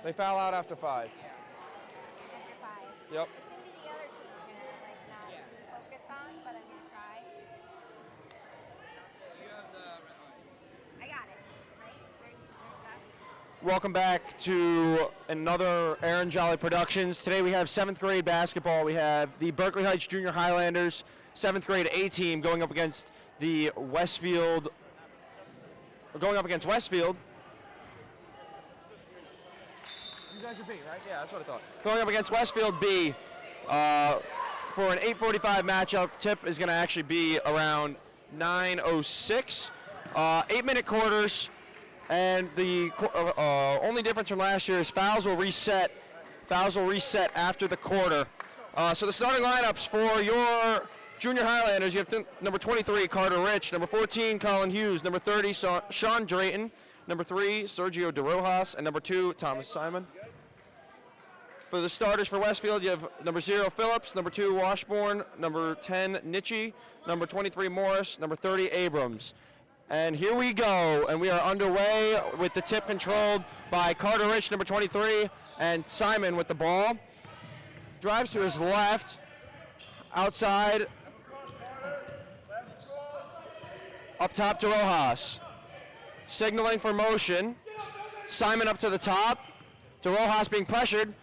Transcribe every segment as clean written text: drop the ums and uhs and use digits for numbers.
They foul out after 5. After 5. Yep. It's going to be the other team I'm going to like not be focused on, but I'm going to try. You have the. I got it. Right? There's stuff. Welcome back to another Aaron Jolly Productions. Today we have 7th grade basketball. We have the Berkeley Heights Junior Highlanders 7th grade A team going up against the Westfield. Going up against Westfield. You guys are B, right? Yeah, that's what I thought. Going up against Westfield B for an 8:45 matchup. Tip is going to actually be around 9:06. 8-minute quarters, and the only difference from last year is fouls will reset. Fouls will reset after the quarter. So the starting lineups for your Junior Highlanders, you have number 23, Carter Rich, number 14, Colin Hughes, number 30, Sean Drayton, number 3, Sergio De Rojas, and number 2, Thomas Simon. For the starters for Westfield, you have number 0, Phillips, number 2, Washburn, number 10, Nitchie, number 23, Morris, number 30, Abrams. And here we go, and we are underway with the tip controlled by Carter Rich, number 23, and Simon with the ball. Drives to his left, outside, up top to Rojas. Signaling for motion. Simon up to the top. To Rojas being pressured.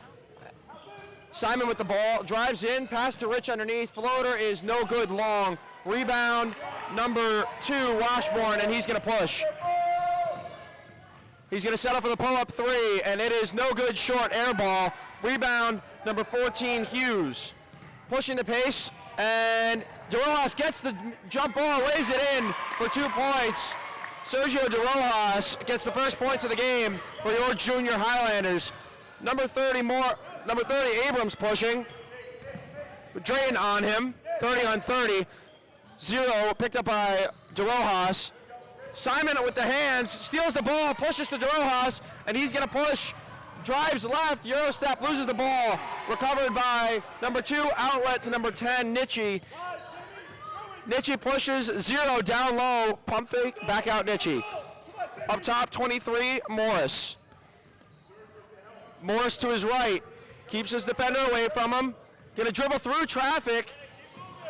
Simon with the ball. Drives in. Pass to Rich underneath. Floater is no good long. Rebound number 2, Washburn, and he's going to push. He's going to settle for the pull-up 3, and it is no good short air ball. Rebound number 14, Hughes. Pushing the pace, and De Rojas gets the jump ball, lays it in for 2 points. Sergio De Rojas gets the first points of the game for your Junior Highlanders. Number 30 Abrams pushing. Drayton on him, 30 on 30. 0 picked up by De Rojas. Simon with the hands, steals the ball, pushes to De Rojas, and he's going to push. Drives left, Euro step, loses the ball. Recovered by number 2, outlet to number 10, Nitchie. Nitchie pushes, 0 down low, pump fake, back out Nitchie. Up top, 23, Morris. Morris to his right, keeps his defender away from him. Gonna dribble through traffic,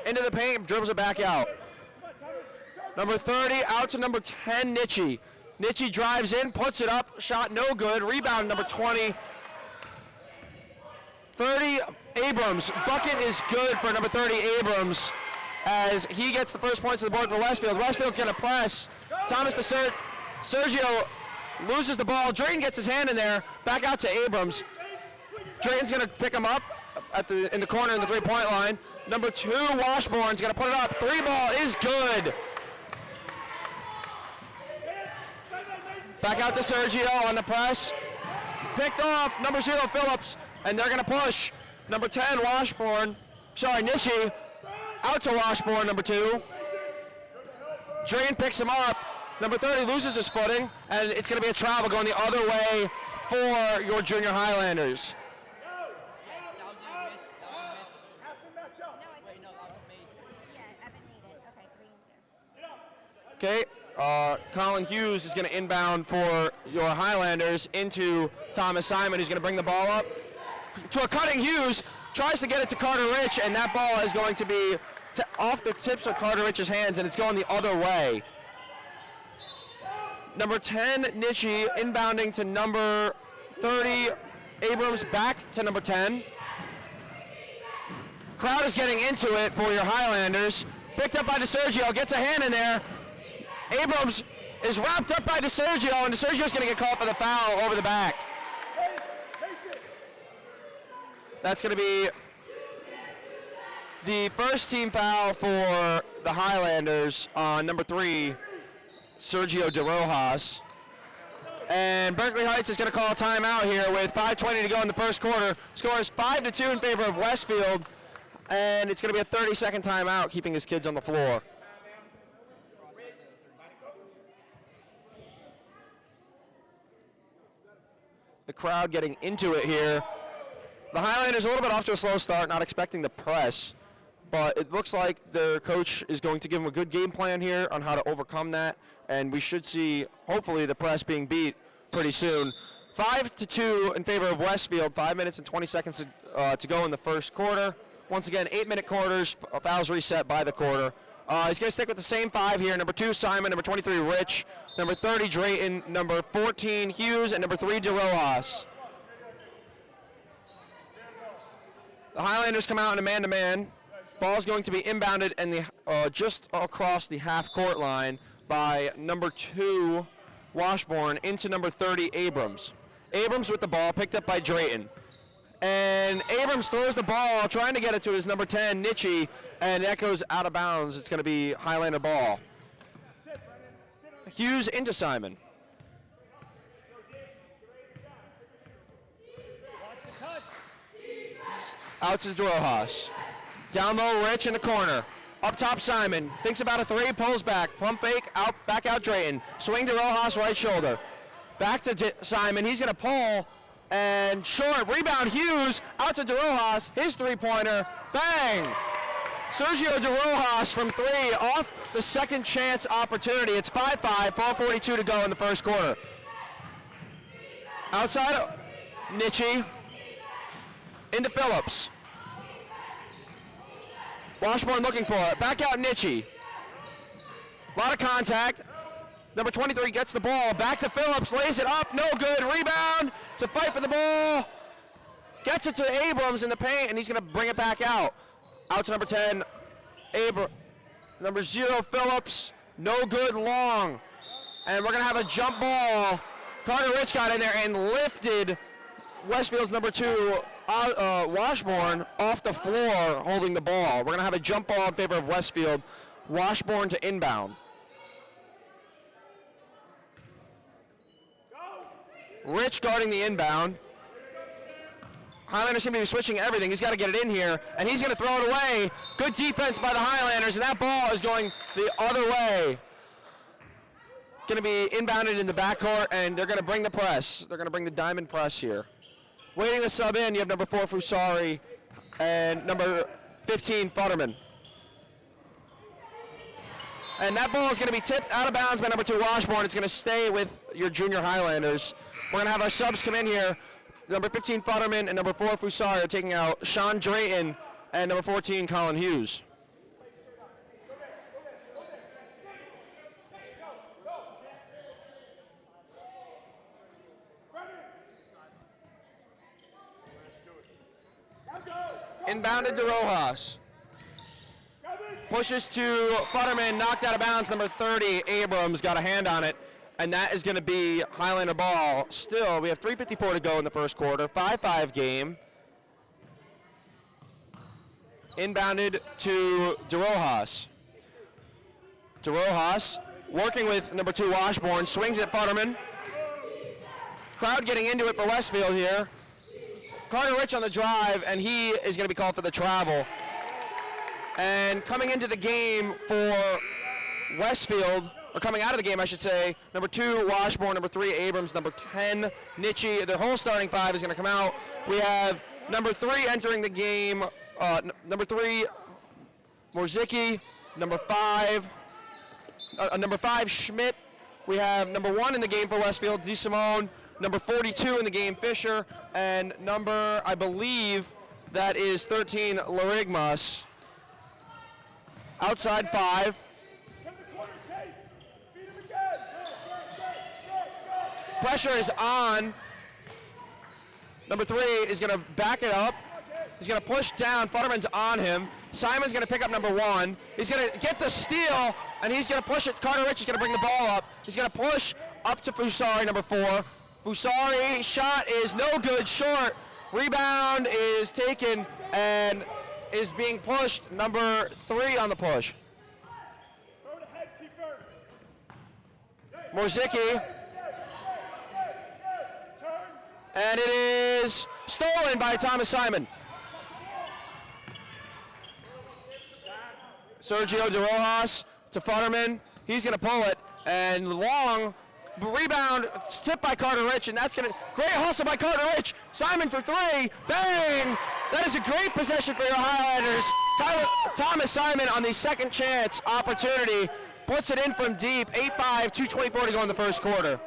into the paint, dribbles it back out. Number 30, out to number 10, Nitchie. Nitchie drives in, puts it up, shot no good. Rebound number 20. 30, Abrams. Bucket is good for number 30, Abrams, as he gets the first points of the board for Westfield. Westfield's going to press. Thomas to Sergio loses the ball. Drayton gets his hand in there. Back out to Abrams. Drayton's going to pick him up in the corner in the three-point line. Number 2, Washburn's going to put it up. 3 ball is good. Back out to Sergio on the press. Picked off, number 0, Phillips, and they're going to push. Number 10, Nitchie, out to Washburn, number 2. Drayton picks him up. Number 30 loses his footing, and it's going to be a travel going the other way for your Junior Highlanders. Yes, that was a miss. That was a miss. Wait, no, that was a made. Yeah, Evan made it. Okay, 3 and 2. Okay, Colin Hughes is going to inbound for your Highlanders into Thomas Simon, who's going to bring the ball up to a cutting Hughes, tries to get it to Carter Rich, and that ball is going to be off the tips of Carter Rich's hands, and it's going the other way. Number 10, Nitchie, inbounding to number 30, Abrams, back to number 10. Crowd is getting into it for your Highlanders. Picked up by DeSergio, gets a hand in there. Abrams is wrapped up by DeSergio, and DeSergio's going to get called for the foul over the back. That's going to be the first team foul for the Highlanders on number 3, Sergio De Rojas. And Berkeley Heights is going to call a timeout here with 5:20 to go in the first quarter. Score is 5-2 in favor of Westfield, and it's going to be a 30-second timeout, keeping his kids on the floor. The crowd getting into it here. The Highlanders a little bit off to a slow start, not expecting the press, but it looks like their coach is going to give them a good game plan here on how to overcome that, and we should see, hopefully, the press being beat pretty soon. 5-2 in favor of Westfield. 5 minutes and 20 seconds to go in the first quarter. Once again, 8-minute quarters. Fouls reset by the quarter. He's going to stick with the same 5 here. Number 2, Simon. Number 23, Rich. Number 30, Drayton. Number 14, Hughes. And number 3, DeRojas. The Highlanders come out in a man-to-man. Ball's going to be inbounded and just across the half-court line by number 2, Washburn, into number 30, Abrams. Abrams with the ball, picked up by Drayton. And Abrams throws the ball, trying to get it to his number 10, Nitchie, and that goes out of bounds. It's going to be Highlander ball. Hughes into Simon. Out to DeRojas. Down low, Rich in the corner. Up top, Simon. Thinks about a 3, pulls back. Pump fake, back out Drayton. Swing to DeRojas, right shoulder. Back to Simon. He's going to pull. And short. Rebound, Hughes. Out to DeRojas. His 3-pointer. Bang! Sergio DeRojas from 3 off the second chance opportunity. It's 5-5, 4:42 to go in the first quarter. Outside, Nitchie. Into Phillips. Washburn looking for it. Back out Nitchie. A lot of contact. Number 23 gets the ball. Back to Phillips. Lays it up. No good. Rebound. It's a fight for the ball. Gets it to Abrams in the paint, and he's going to bring it back out. Out to number 10. Number 0, Phillips. No good. Long. And we're going to have a jump ball. Carter Rich got in there and lifted Westfield's number 2, Washburn, off the floor holding the ball. We're going to have a jump ball in favor of Westfield. Washburn to inbound. Rich guarding the inbound. Highlanders seem to be switching everything. He's got to get it in here, and he's going to throw it away. Good defense by the Highlanders, and that ball is going the other way. Going to be inbounded in the backcourt, and they're going to bring the press. They're going to bring the diamond press here. Waiting to sub in, you have number 4, Fusari, and number 15, Futterman. And that ball is going to be tipped out of bounds by number 2, Washburn. It's going to stay with your junior Highlanders. We're going to have our subs come in here. Number 15, Futterman, and number 4, Fusari are taking out Sean Drayton and number 14, Colin Hughes. Inbounded to Rojas. Pushes to Futterman, knocked out of bounds. Number 30, Abrams, got a hand on it. And that is going to be Highlander ball. Still, we have 3:54 to go in the first quarter. 5-5 game. Inbounded to DeRojas. DeRojas working with number 2, Washburn. Swings at Futterman. Crowd getting into it for Westfield here. Carter Rich on the drive, and he is going to be called for the travel. And coming into the game for Westfield, or coming out of the game, I should say, number 2, Washburn, number 3, Abrams, number 10, Nitchie. Their whole starting 5 is going to come out. We have number 3 entering the game, number 3, Morzicki, number 5, Schmidt. We have number 1 in the game for Westfield, DeSimone. Number 42 in the game, Fisher, and number, I believe, that is 13, Larigmas. Outside 5. Pressure is on. Number 3 is going to back it up. He's going to push down. Futterman's on him. Simon's going to pick up number 1. He's going to get the steal, and he's going to push it. Carter Rich is going to bring the ball up. He's going to push up to Fusari, number 4. Fusari, shot is no good, short. Rebound is taken and is being pushed. Number 3 on the push. Morzicki. And it is stolen by Thomas Simon. Sergio DeRojas to Futterman. He's going to pull it. And long rebound, tipped by Carter Rich, and that's going to, great hustle by Carter Rich. Simon for 3, bang! That is a great possession for your Highlanders. Thomas Simon on the second chance opportunity, puts it in from deep, 8-5, 2:24 to go in the first quarter.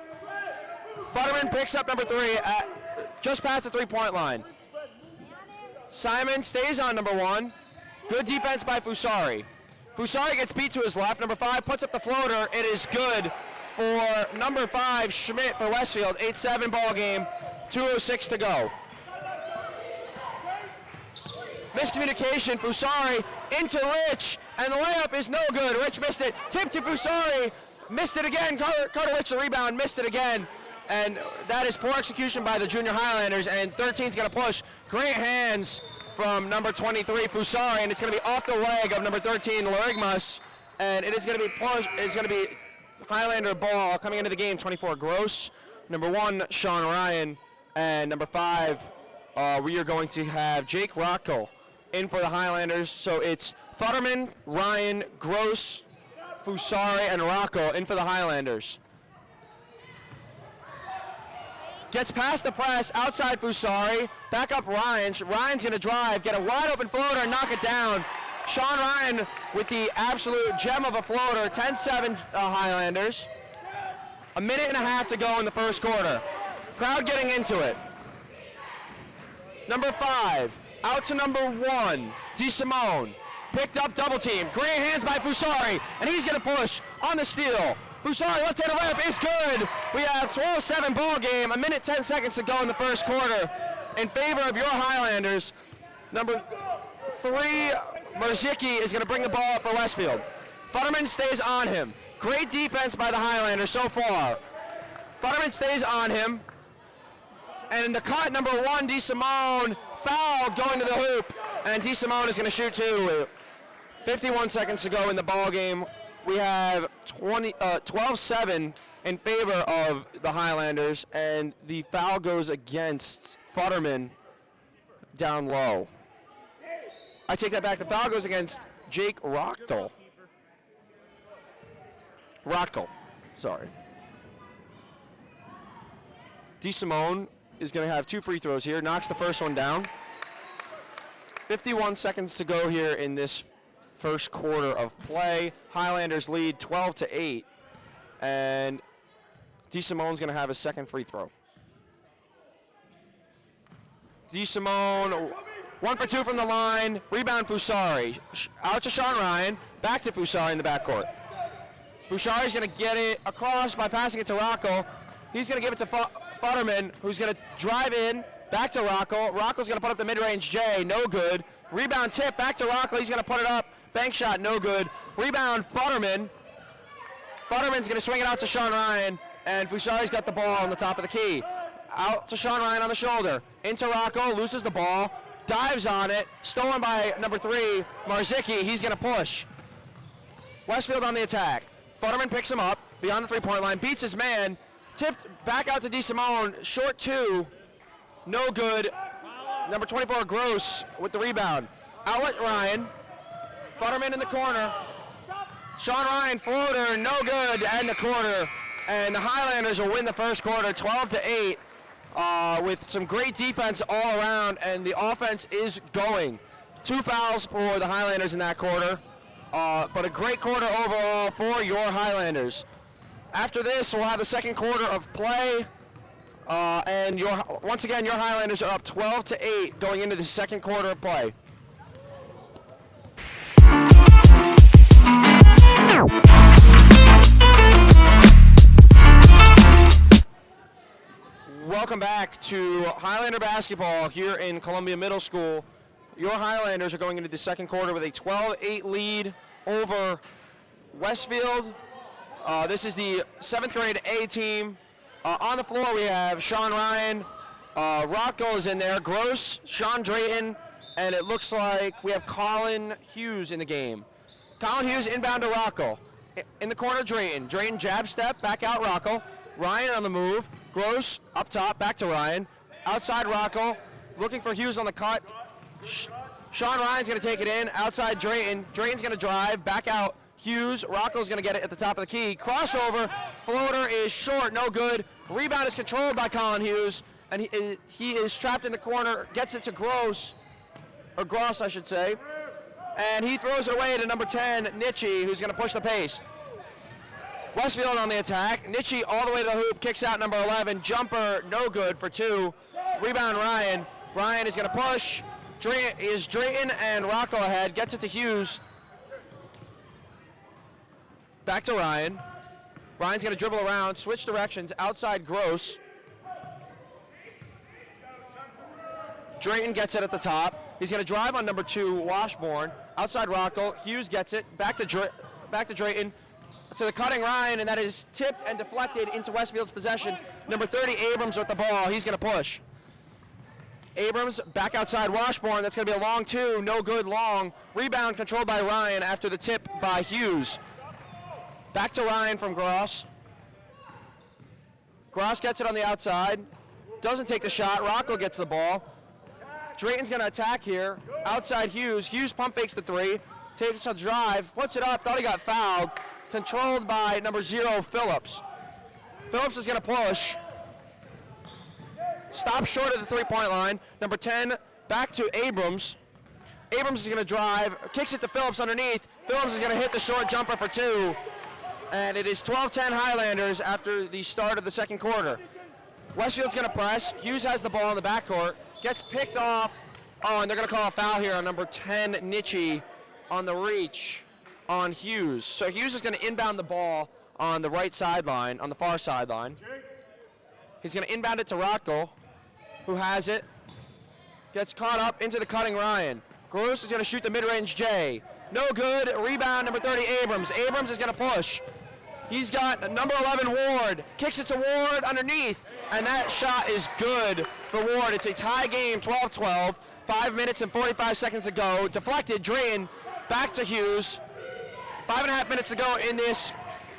Futterman picks up number 3 at just past the 3-point line. Simon stays on number 1. Good defense by Fusari. Fusari gets beat to his left. Number 5 puts up the floater. It is good for number 5, Schmidt for Westfield. 8-7 ball game, 2:06 to go. Miscommunication, Fusari into Rich, and the layup is no good. Rich missed it. Tip to Fusari, missed it again. Carter Rich the rebound, missed it again. And that is poor execution by the Junior Highlanders, and 13's going to push. Great hands from number 23, Fusari, and it's going to be off the leg of number 13, Larigmas, and it is going to be pushed. It's going to be Highlander ball coming into the game. 24, Gross. Number 1, Sean Ryan, and number 5, we are going to have Jake Rockel in for the Highlanders. So it's Futterman, Ryan, Gross, Fusari, and Rockel in for the Highlanders. Gets past the press, outside Fusari, back up Ryan. Ryan's going to drive, get a wide open floater, and knock it down. Sean Ryan with the absolute gem of a floater, 10-7 Highlanders. A minute and a half to go in the first quarter. Crowd getting into it. Number 5, out to number 1, DeSimone. Picked up, double team. Great hands by Fusari, and he's going to push on the steal. Fusari, left-handed layup is good. We have 12-7 ball game, a minute 10 seconds to go in the first quarter. In favor of your Highlanders, number 3, Marzicki is going to bring the ball up for Westfield. Futterman stays on him. Great defense by the Highlanders so far. Futterman stays on him. And in the cut, number 1, DeSimone, foul going to the hoop. And DeSimone is going to shoot 2. 51 seconds to go in the ball game. We have 12-7 in favor of the Highlanders, and the foul goes against Futterman down low. I take that back. The foul goes against Jake Rockel. Sorry. DeSimone is going to have 2 free throws here, knocks the first one down. 51 seconds to go here in this first quarter of play. Highlanders lead 12-8, and DeSimone's going to have a second free throw. DeSimone, 1 for 2 from the line. Rebound Fusari. Out to Sean Ryan. Back to Fusari in the backcourt. Fusari's going to get it across by passing it to Rockel. He's going to give it to Futterman, who's going to drive in. Back to Rockel. Rockel's going to put up the mid-range J. No good. Rebound tip. Back to Rockel. He's going to put it up. Bank shot. No good. Rebound Futterman. Futterman's going to swing it out to Sean Ryan. And Fusari's got the ball on the top of the key. Out to Sean Ryan on the shoulder. Into Rockel. Loses the ball. Dives on it. Stolen by number 3, Marzicki. He's going to push. Westfield on the attack. Futterman picks him up beyond the 3-point line. Beats his man. Tipped back out to DeSimone. Short 2. No good. Number 24, Gross, with the rebound. Outlet Ryan. Futterman in the corner. Sean Ryan, floater, no good, and the quarter. And the Highlanders will win the first quarter, 12-8, with some great defense all around, and the offense is going. 2 fouls for the Highlanders in that quarter, but a great quarter overall for your Highlanders. After this, we'll have the second quarter of play. And once again, your Highlanders are up 12-8 going into the second quarter of play. Welcome back to Highlander basketball here in Columbia Middle School. Your Highlanders are going into the second quarter with a 12-8 lead over Westfield. This is the 7th grade A team. On the floor we have Sean Ryan, Rockel is in there, Gross, Sean Drayton, and it looks like we have Colin Hughes in the game. Colin Hughes inbound to Rockel. In the corner, Drayton. Drayton jab step, back out Rockel. Ryan on the move. Gross up top, back to Ryan. Outside Rockel, looking for Hughes on the cut. Sean Ryan's going to take it in. Outside Drayton. Drayton's going to drive, back out Hughes. Rockel's going to get it at the top of the key. Crossover. Floater is short, no good. Rebound is controlled by Colin Hughes, and he is trapped in the corner. Gets it to Gross, I should say. And he throws it away to number 10, Nitchie, who's going to push the pace. Westfield on the attack. Nietzsche all the way to the hoop, kicks out number 11. Jumper, no good for 2. Rebound Ryan. Ryan is going to push. Drayton and Rocco ahead. Gets it to Hughes. Back to Ryan. Ryan's going to dribble around, switch directions, outside Gross. Drayton gets it at the top. He's going to drive on number 2, Washburn. Outside Rocco. Hughes gets it. Back to Drayton. To the cutting Ryan, and that is tipped and deflected into Westfield's possession. Number 30, Abrams with the ball. He's going to push. Abrams back outside Washburn. That's going to be a long 2. No good long. Rebound controlled by Ryan after the tip by Hughes. Back to Ryan from Gross. Gross gets it on the outside. Doesn't take the shot. Rocco gets the ball. Drayton's going to attack here. Outside Hughes. Hughes pump fakes the 3. Takes a drive. Puts it up. Thought he got fouled. Controlled by number 0, Phillips. Phillips is going to push. Stop short of the 3-point line. Number 10, back to Abrams. Abrams is going to drive, kicks it to Phillips underneath. Phillips is going to hit the short jumper for 2. And it is 12-10 Highlanders after the start of the second quarter. Westfield's going to press. Hughes has the ball in the backcourt. Gets picked off. Oh, and they're going to call a foul here on number 10, Nietzsche, on the reach on Hughes. So Hughes is going to inbound the ball on the right sideline, on the far sideline. He's going to inbound it to Rocco, who has it. Gets caught up into the cutting Ryan. Gross is going to shoot the mid-range J. No good. Rebound, number 30, Abrams. Abrams is going to push. He's got number 11, Ward. Kicks it to Ward underneath, and that shot is good for Ward. It's a tie game, 12-12. 5 minutes and 45 seconds to go. Deflected, Drayton, back to Hughes. 5.5 minutes to go in this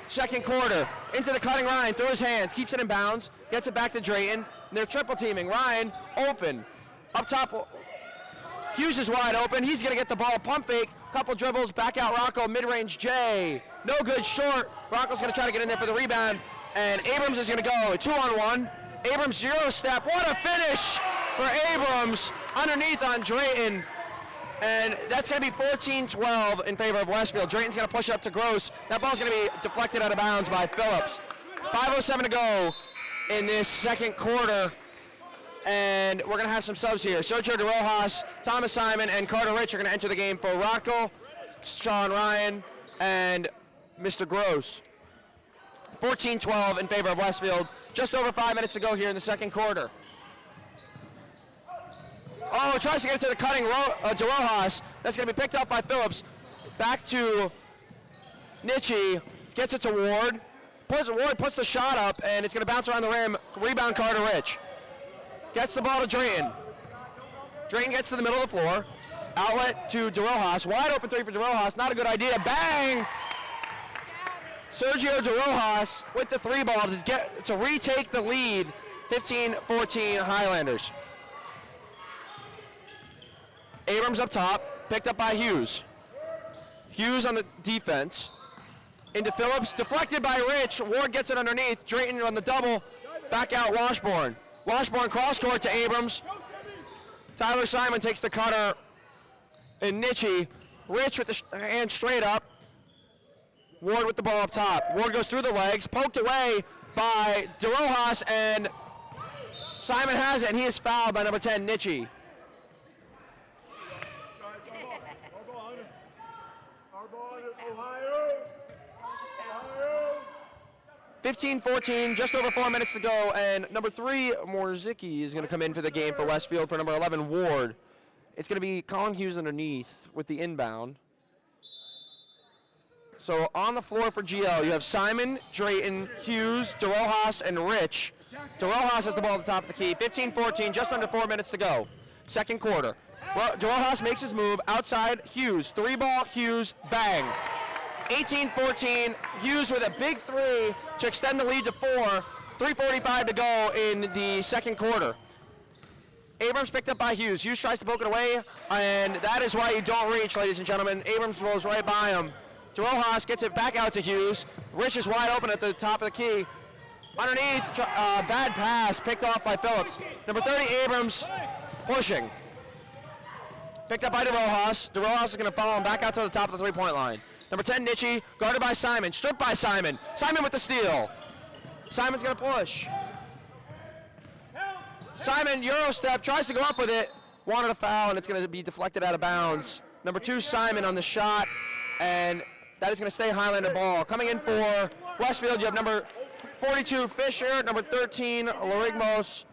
second quarter. Into the cutting Ryan, through his hands, keeps it in bounds, gets it back to Drayton. And they're triple teaming. Ryan, open. Up top, Hughes is wide open. He's going to get the ball, pump fake, couple dribbles, back out Rocco, mid-range J. No good, short. Rocco's going to try to get in there for the rebound, and Abrams is going to go 2-on-1. Abrams 0 step. What a finish for Abrams underneath on Drayton. And that's going to be 14-12 in favor of Westfield. Drayton's going to push it up to Gross. That ball's going to be deflected out of bounds by Phillips. 5:07 to go in this second quarter. And we're going to have some subs here. Sergio De Rojas, Thomas Simon, and Carter Rich are going to enter the game for Rocco, Sean Ryan, and Mr. Gross. 14-12 in favor of Westfield. Just over 5 minutes to go here in the second quarter. Oh, tries to get it to the cutting De Rojas. That's going to be picked up by Phillips. Back to Nietzsche. Gets it to Ward. Ward puts the shot up, and it's going to bounce around the rim. Rebound, Carter Rich. Gets the ball to Drayton. Drayton gets to the middle of the floor. Outlet to De Rojas. Wide open 3 for De Rojas. Not a good idea. Bang! Sergio De Rojas with the 3 ball to retake the lead. 15-14 Highlanders. Abrams up top, picked up by Hughes. Hughes on the defense. Into Phillips, deflected by Rich. Ward gets it underneath. Drayton on the double. Back out Washburn. Washburn cross court to Abrams. Tyler Simon takes the cutter. And Nietzsche. Rich with the hand straight up. Ward with the ball up top. Ward goes through the legs, poked away by De Rojas, and Simon has it, and he is fouled by number 10, Nietzsche. 15-14, just over 4 minutes to go, and number 3, Morzicki, is going to come in for the game for Westfield for number 11, Ward. It's going to be Colin Hughes underneath with the inbound. So on the floor for GL, you have Simon, Drayton, Hughes, De Rojas, and Rich. De Rojas has the ball at the top of the key. 15-14, just under 4 minutes to go. Second quarter. De Rojas makes his move outside Hughes. 3-ball, Hughes, bang. 18-14, Hughes with a big 3 to extend the lead to 4. 3:45 to go in the second quarter. Abrams picked up by Hughes. Hughes tries to poke it away, and that is why you don't reach, ladies and gentlemen. Abrams rolls right by him. De Rojas gets it back out to Hughes. Rich is wide open at the top of the key. Underneath, bad pass, picked off by Phillips. Number 30, Abrams, pushing. Picked up by De Rojas. De Rojas is going to follow him back out to the top of the 3-point line. Number 10, Nichi, guarded by Simon, stripped by Simon. Simon with the steal. Simon's gonna push. Simon, Euro step, tries to go up with it. Wanted a foul, and it's gonna be deflected out of bounds. Number 2, Simon on the shot, and that is gonna stay Highlander ball. Coming in for Westfield, you have number 42, Fisher, number 13, Larigmos,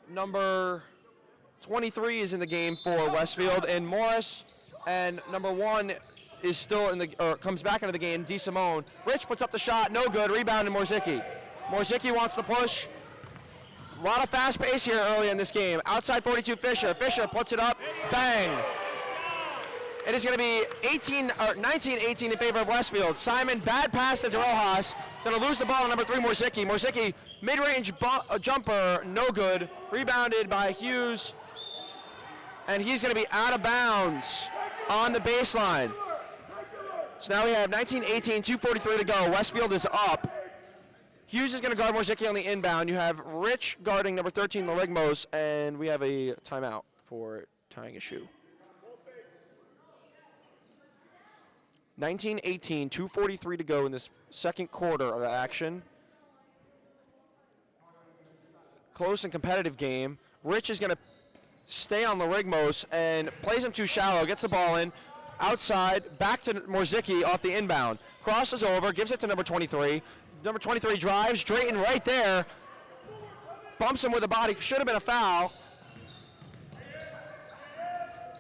number 23 is in the game for Westfield, and Morris, and number 1 is still in the, or comes back into the game, DeSimone. Rich puts up the shot, no good, rebound to Morzicki. Morzicki wants to push. A lot of fast pace here early in this game. Outside 42, Fisher. Fisher puts it up, bang. It is going to be 19-18 in favor of Westfield. Simon, bad pass to DeRojas. Going to lose the ball to number 3, Morzicki. Morzicki, mid-range jumper, no good. Rebounded by Hughes. And he's going to be out of bounds on the baseline. So now we have 19-18, 2:43 to go. Westfield is up. Hughes is going to guard Morzicki on the inbound. You have Rich guarding number 13, Larigmos, and we have a timeout for tying a shoe. 19-18, 2:43 to go in this second quarter of action. Close and competitive game. Rich is going to stay on Larigmos and plays him too shallow, gets the ball in. Outside, back to Morzicki off the inbound. Crosses over, gives it to number 23. Number 23 drives, Drayton right there. Bumps him with the body, should have been a foul.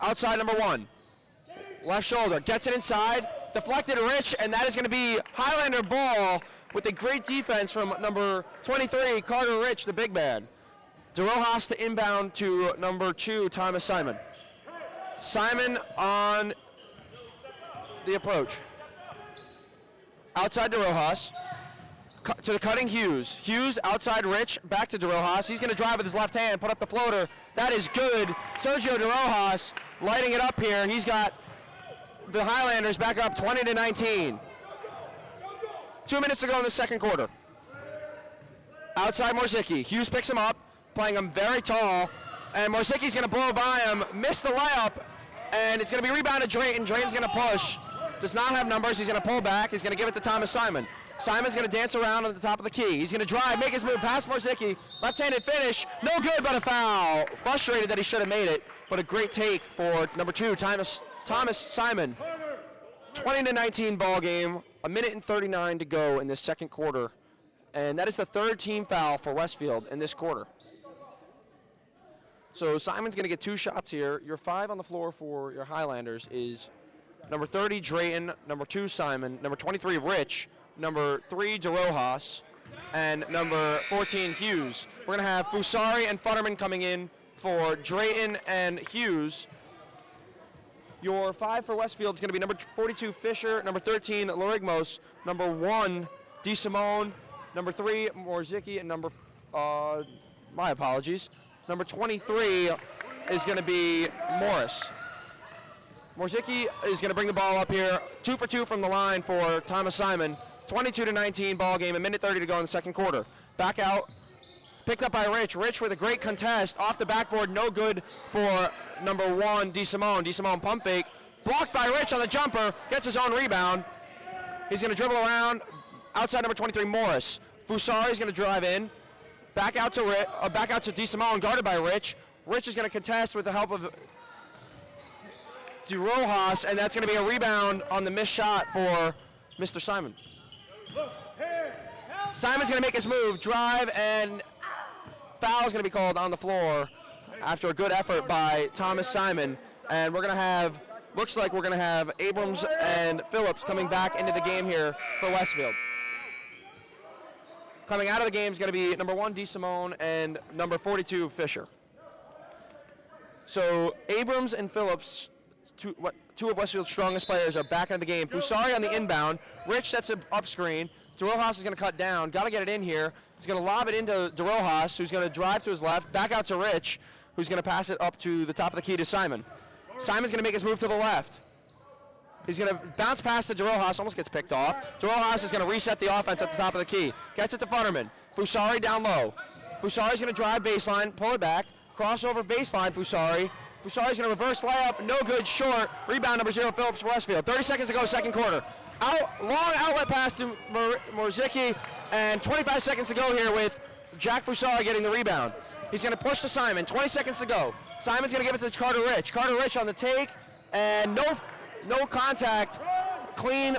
Outside number 1. Left shoulder, gets it inside, deflected to Rich, and that is going to be Highlander ball with a great defense from number 23, Carter Rich, the big man. DeRojas to inbound to number 2, Thomas Simon. Simon on the approach. Outside DeRojas. To the cutting Hughes. Hughes outside Rich, back to DeRojas. He's going to drive with his left hand, put up the floater. That is good. Sergio DeRojas lighting it up here. He's got the Highlanders back up 20-19. 2 minutes to go in the second quarter. Outside Morzicki. Hughes picks him up, playing him very tall. And Morzicki's going to blow by him, miss the layup, and it's going to be rebounded Drayton. Drayton's going to push. Does not have numbers. He's going to pull back. He's going to give it to Thomas Simon. Simon's going to dance around on the top of the key. He's going to drive, make his move past Morzicki. Left-handed finish. No good, but a foul. Frustrated that he should have made it, but a great take for number 2, Thomas Simon. 20-19 ball game. 1:39 to go in this second quarter. And that is the 3rd team foul for Westfield in this quarter. So Simon's going to get 2 shots here. Your 5 on the floor for your Highlanders is number 30, Drayton, number 2, Simon, number 23, Rich, number 3, DeRojas, and number 14, Hughes. We're going to have Fusari and Futterman coming in for Drayton and Hughes. Your 5 for Westfield is going to be number 42, Fisher, number 13, Larigmos, number 1, DeSimone, number 3, Morzicki, and number, my apologies, number 23 is going to be Morris. Morzicki is going to bring the ball up here. 2 for 2 from the line for Thomas Simon. 22-19 ball game, 1:30 to go in the second quarter. Back out, picked up by Rich. Rich with a great contest off the backboard, no good for number 1, DeSimone. DeSimone pump fake, blocked by Rich on the jumper, gets his own rebound. He's going to dribble around outside number 23, Morris. Fusari's going to drive in, back out to DeSimone, guarded by Rich. Rich is going to contest with the help of DeRojas, and that's going to be a rebound on the missed shot for Mr. Simon. Simon's going to make his move, drive, and foul is going to be called on the floor after a good effort by Thomas Simon. And we're going to have, looks like we're going to have Abrams and Phillips coming back into the game here for Westfield. Coming out of the game is going to be number 1, DeSimone, and number 42, Fisher. So Abrams and Phillips, two of Westfield's strongest players, are back in the game. Fusari on the inbound. Rich sets it up screen. DeRojas is going to cut down. Got to get it in here. He's going to lob it into DeRojas, who's going to drive to his left. Back out to Rich, who's going to pass it up to the top of the key to Simon. Simon's going to make his move to the left. He's going to bounce past to DeRojas. Almost gets picked off. DeRojas is going to reset the offense at the top of the key. Gets it to Futterman. Fusari down low. Fusari's going to drive baseline, pull it back. Crossover baseline, Fusari. Fusari's going to reverse layup, no good, short. Rebound number 0, Phillips for Westfield. 30 seconds to go, second quarter. Long outlet pass to Morzicki, and 25 seconds to go here with Jack Fusari getting the rebound. He's going to push to Simon, 20 seconds to go. Simon's going to give it to Carter Rich. Carter Rich on the take, and no contact. Clean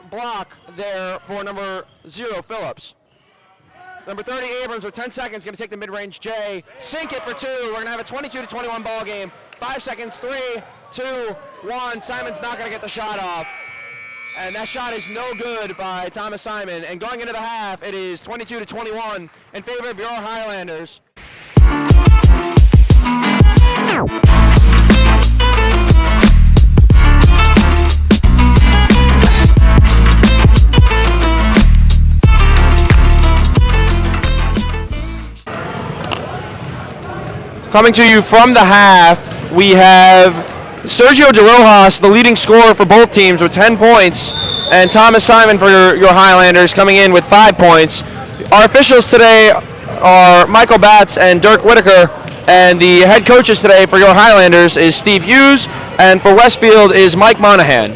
block there for number 0, Phillips. Number 30, Abrams, with 10 seconds, going to take the mid-range J. Sink it for 2. We're going to have a 22-21 ball game. 5 seconds, 3, 2, 1. Simon's not going to get the shot off. And that shot is no good by Thomas Simon. And going into the half, it is 22-21 in favor of your Highlanders. Coming to you from the half, we have Sergio De Rojas, the leading scorer for both teams with 10 points, and Thomas Simon for your Highlanders coming in with 5 points. Our officials today are Michael Batts and Dirk Whitaker, and the head coaches today for your Highlanders is Steve Hughes, and for Westfield is Mike Monahan.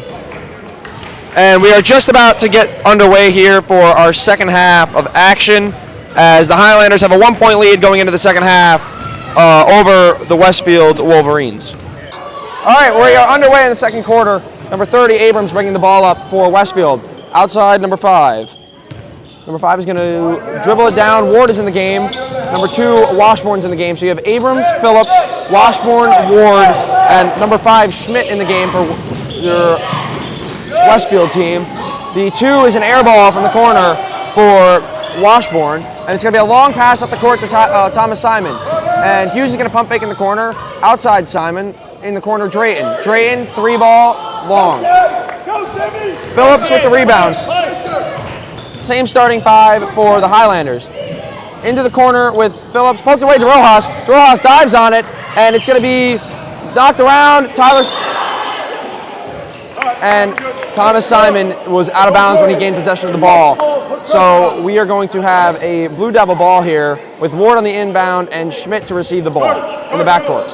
And we are just about to get underway here for our second half of action, as the Highlanders have a 1-point lead going into the second half over the Westfield Wolverines. All right, we are underway in the second quarter. Number 30, Abrams, bringing the ball up for Westfield. Outside, number 5. Number 5 is going to dribble it down. Ward is in the game. Number 2, Washbourne's in the game. So you have Abrams, Phillips, Washbourne, Ward, and number 5, Schmidt in the game for your Westfield team. The 2 is an air ball from the corner for Washbourne, and it's going to be a long pass up the court to Thomas Simon. And Hughes is going to pump fake in the corner. Outside Simon, in the corner Drayton. Drayton, 3-ball, long. Phillips with the rebound. Same starting 5 for the Highlanders. Into the corner with Phillips, poked away to Rojas. Rojas dives on it, and it's going to be knocked around. And Thomas Simon was out of bounds when he gained possession of the ball. So we are going to have a Blue Devil ball here with Ward on the inbound and Schmidt to receive the ball in the backcourt.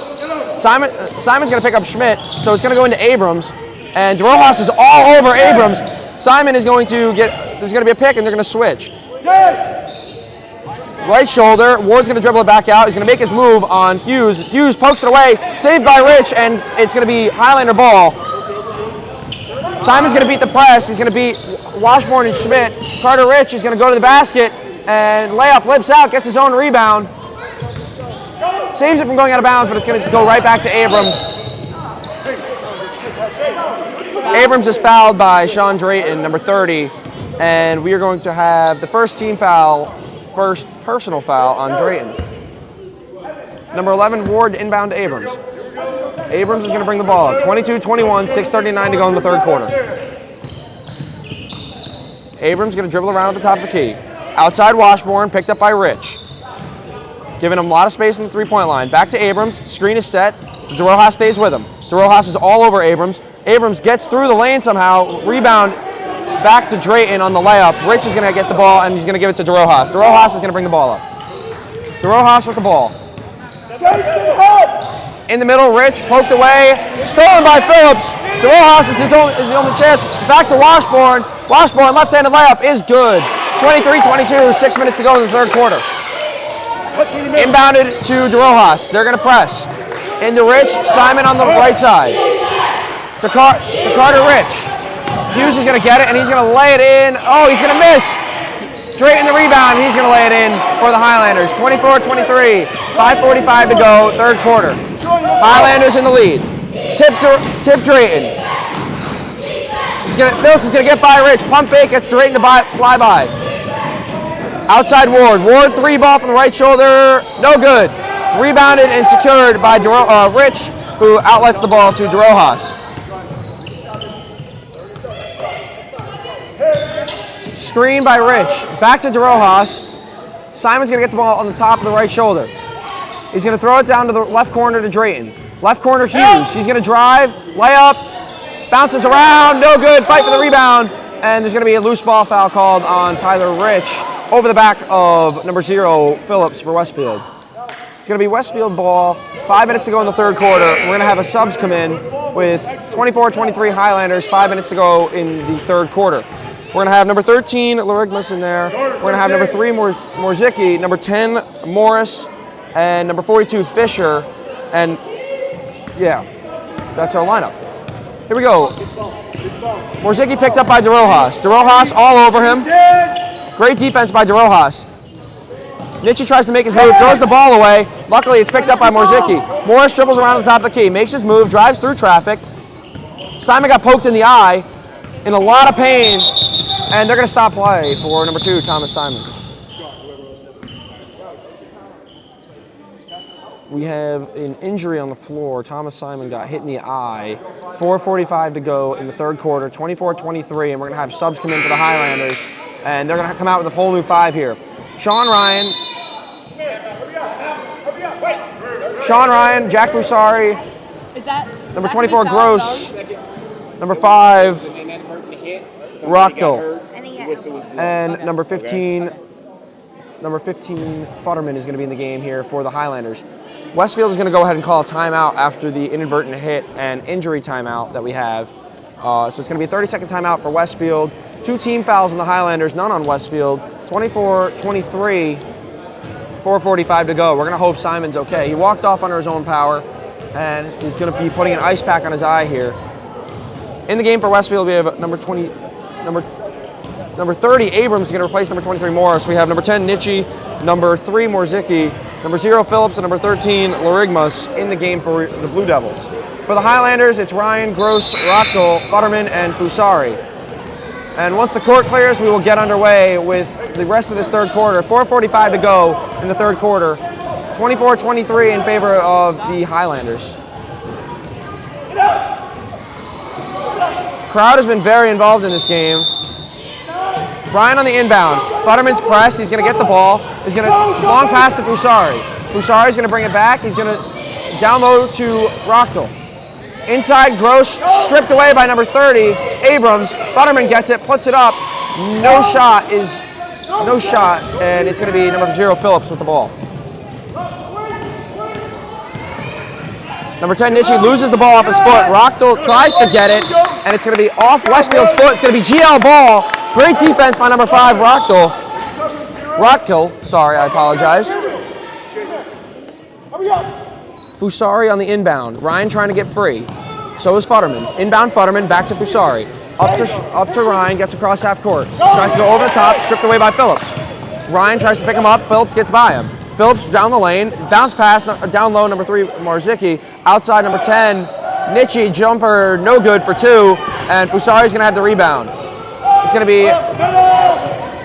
Simon's going to pick up Schmidt, so it's going to go into Abrams, and Rojas is all over Abrams. Simon is going to there's going to be a pick, and they're going to switch. Right shoulder, Ward's going to dribble it back out. He's going to make his move on Hughes. Hughes pokes it away, saved by Rich, and it's going to be Highlander ball. Simon's going to beat the press. He's going to beat Washbourne and Schmidt. Carter Rich is going to go to the basket and layup, lips out, gets his own rebound. Saves it from going out of bounds, but it's going to go right back to Abrams. Abrams is fouled by Sean Drayton, number 30, and we are going to have the first personal foul on Drayton. Number 11, Ward inbound to Abrams. Abrams is going to bring the ball up. 22-21, 6:39 to go in the third quarter. Abrams going to dribble around at the top of the key. Outside Washbourne, picked up by Rich. Giving him a lot of space in the three-point line. Back to Abrams. Screen is set. De Rojas stays with him. De Rojas is all over Abrams. Abrams gets through the lane somehow. Rebound back to Drayton on the layup. Rich is going to get the ball, and he's going to give it to De Rojas. De Rojas is going to bring the ball up. De Rojas with the ball. In the middle, Rich poked away. Stolen by Phillips. De Rojas is the only chance. Back to Washbourne. Washbourne, left-handed layup is good. 23-22, 6 minutes to go in the third quarter. Inbounded to De Rojas. They're going to press. Into Rich. Simon on the right side. To Carter Rich. Hughes is going to get it, and he's going to lay it in. Oh, he's going to miss. Drayton the rebound. He's going to lay it in for the Highlanders. 24-23. 5:45 to go, third quarter. Highlanders in the lead. Tip Drayton. Phillips is going to get by Rich. Pump fake, gets Drayton to fly by. Outside Ward. Ward, 3-ball from the right shoulder. No good. Rebounded and secured by Rich, who outlets the ball to De Rojas. Screen by Rich. Back to De Rojas. Simon's going to get the ball on the top of the right shoulder. He's going to throw it down to the left corner to Drayton. Left corner Hughes. He's going to drive, layup, bounces around, no good, fight for the rebound, and there's going to be a loose ball foul called on Tyler Rich over the back of number 0, Phillips for Westfield. It's going to be Westfield ball. 5 minutes to go in the third quarter. We're going to have a subs come in with 24-23 Highlanders. 5 minutes to go in the third quarter. We're going to have number 13, Larigmus in there. We're going to have number 3, Morzicki, number 10, Morris, and number 42, Fisher. And yeah, that's our lineup. Here we go. Morzicki picked up by DeRojas. DeRojas all over him. Great defense by DeRojas. Nietzsche tries to make his move, throws the ball away. Luckily, it's picked up by Morzicki. Morris dribbles around the top of the key, makes his move, drives through traffic. Simon got poked in the eye, in a lot of pain, and they're going to stop play for number 2, Thomas Simon. We have an injury on the floor. Thomas Simon got hit in the eye. 4:45 to go in the third quarter, 24-23, and we're going to have subs come in for the Highlanders, and they're going to come out with a whole new 5 here. Sean Ryan, Jack Fusari, number 24, Gross, number 5, Rockdale, and number 15, Futterman is going to be in the game here for the Highlanders. Westfield is going to go ahead and call a timeout after the inadvertent hit and injury timeout that we have. So it's going to be a 30-second timeout for Westfield. 2 team fouls on the Highlanders, none on Westfield. 24-23, 4:45 to go. We're going to hope Simon's okay. He walked off under his own power, and he's going to be putting an ice pack on his eye here. In the game for Westfield, we have number 30, Abrams is going to replace number 23, Morris. We have number 10, Nietzsche, number 3, Morzicki, number 0, Phillips, and number 13, Larigmus in the game for the Blue Devils. For the Highlanders, it's Ryan, Gross, Rockdale, Futterman, and Fusari. And once the court clears, we will get underway with the rest of this third quarter. 4:45 to go in the third quarter. 24-23 in favor of the Highlanders. Crowd has been very involved in this game. Brian on the inbound. Futterman's press. He's going to get the ball. He's going to long pass to Fusari. Fusari's going to bring it back. He's going to down low to Rockdale. Inside, Gross, stripped away by number 30, Abrams. Futterman gets it, puts it up. No shot, and it's going to be number 0, Phillips with the ball. Number 10, Nietzsche loses the ball off his foot. Rockdale tries to get it, and it's going to be off Westfield's foot. It's going to be GL ball. Great defense by number 5, Rockdale, sorry, I apologize. Fusari on the inbound. Ryan trying to get free. So is Futterman. Inbound Futterman, back to Fusari. Up to Ryan, gets across half court. Tries to go over the top, stripped away by Phillips. Ryan tries to pick him up, Phillips gets by him. Phillips down the lane, bounce pass, down low, number 3, Morzicki. Outside, number 10, Nietzsche, jumper, no good for 2, and Fusari's gonna have the rebound. It's gonna be,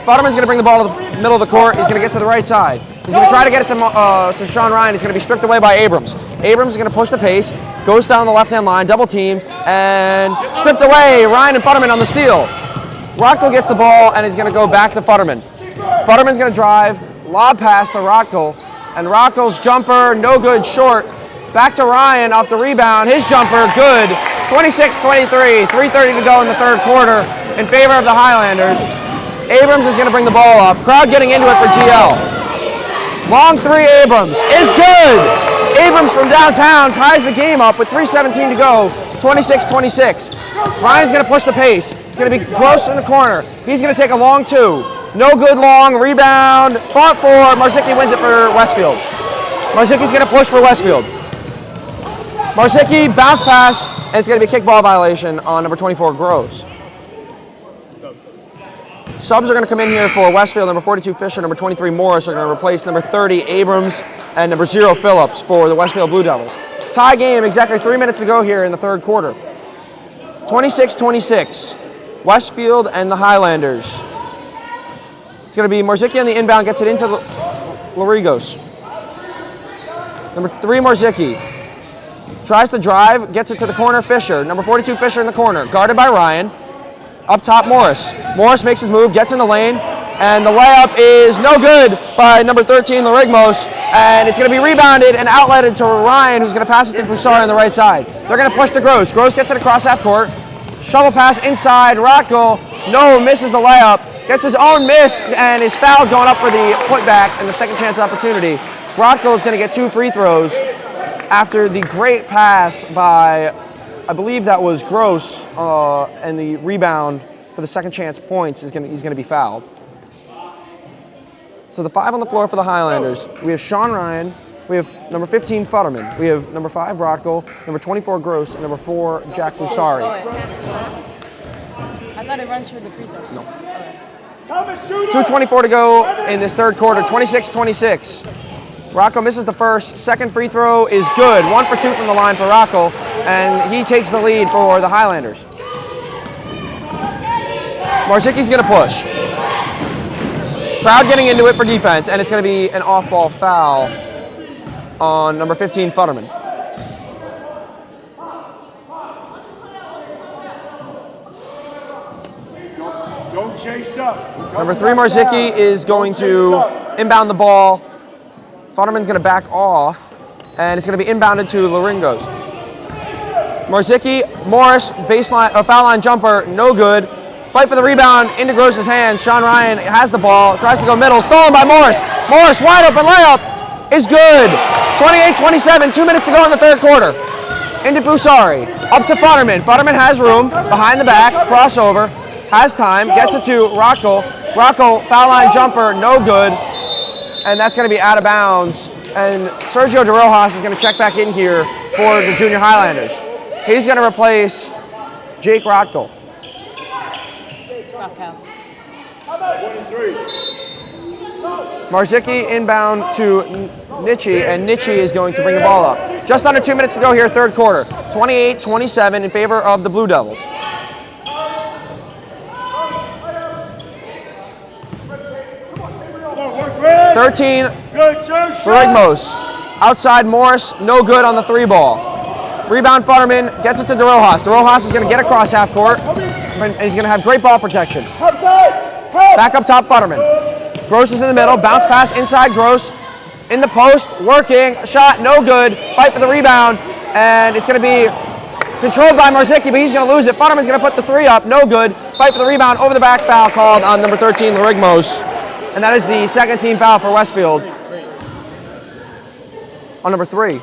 Futterman's gonna bring the ball to the middle of the court. He's gonna get to the right side. He's going to try to get it to Sean Ryan. He's going to be stripped away by Abrams. Abrams is going to push the pace, goes down the left-hand line, double-teamed, and stripped away. Ryan and Futterman on the steal. Rockdale gets the ball, and he's going to go back to Futterman. Futterman's going to drive, lob pass to Rockdale, and Rockdale's jumper, no good, short. Back to Ryan off the rebound. His jumper, good. 26-23, 3:30 to go in the third quarter in favor of the Highlanders. Abrams is going to bring the ball up. Crowd getting into it for GL. Long 3, Abrams is good. Abrams from downtown ties the game up with 3:17 to go, 26-26. Ryan's going to push the pace. It's going to be Gross in the corner. He's going to take a long 2. No good long, rebound, fought for. Morzicki wins it for Westfield. Morzicki's going to push for Westfield. Morzicki, bounce pass, and it's going to be a kickball violation on number 24, Gross. Subs are going to come in here for Westfield. Number 42, Fisher. Number 23, Morris are going to replace number 30, Abrams, and number 0, Phillips for the Westfield Blue Devils. Tie game, exactly 3 minutes to go here in the third quarter. 26-26, Westfield and the Highlanders. It's going to be Morzicki on the inbound, gets it into Larigos. Number 3, Morzicki. Tries to drive, gets it to the corner, Fisher. Number 42, Fisher in the corner, guarded by Ryan. Up top, Morris. Morris makes his move, gets in the lane, and the layup is no good by number 13, Larigmos, and it's going to be rebounded and outletted to Ryan, who's going to pass it to Fusari on the right side. They're going to push to Gross. Gross gets it across half court. Shovel pass inside. Rockdale, no, misses the layup. Gets his own miss and is fouled going up for the putback and the second chance opportunity. Rodko is going to get 2 free throws after the great pass by, I believe that was Gross, and the rebound for the second chance points he's going to be fouled. So the 5 on the floor for the Highlanders. We have Sean Ryan, we have number 15 Futterman, we have number 5 Rodko, number 24 Gross, and number 4 Jack Fusari. I thought it runs through the free throws. No. Okay. 2:24 to go in this third quarter, 26-26. Rocco misses the first. Second free throw is good. 1 for 2 from the line for Rocco, and he takes the lead for the Highlanders. Marzicki's going to push. Crowd getting into it for defense, and it's going to be an off-ball foul on number 15, Futterman. Don't chase up. Number 3, Marzicki is going to inbound the ball. Futterman's going to back off, and it's going to be inbounded to Laringos. Marzicki, Morris, baseline, foul line jumper, no good. Fight for the rebound into Gross's hands. Sean Ryan has the ball, tries to go middle, stolen by Morris. Morris, wide open layup, is good. 28-27, 2 minutes to go in the third quarter. Into Fusari, up to Futterman. Futterman has room, behind the back, crossover, has time, gets it to Rocco. Rocco, foul line jumper, no good. And that's going to be out of bounds. And Sergio De Rojas is going to check back in here for the Junior Highlanders. He's going to replace Jake Rocco. Marzicki inbound to Nietzsche, and Nietzsche is going to bring the ball up. Just under 2 minutes to go here, third quarter. 28-27 in favor of the Blue Devils. Thirteen for Rigmos. Outside Morris, no good on the 3 ball. Rebound Futterman, gets it to De Rojas. De Rojas is going to get across half court, and he's going to have great ball protection. Back up top, Futterman. Gross is in the middle, bounce pass inside Gross. In the post, working, shot, no good. Fight for the rebound, and it's going to be controlled by Marzicki, but he's going to lose it. Futterman's going to put the 3 up, no good. Fight for the rebound, over the back foul called on number 13, Larigmos. And that is the second team foul for Westfield. On number 3.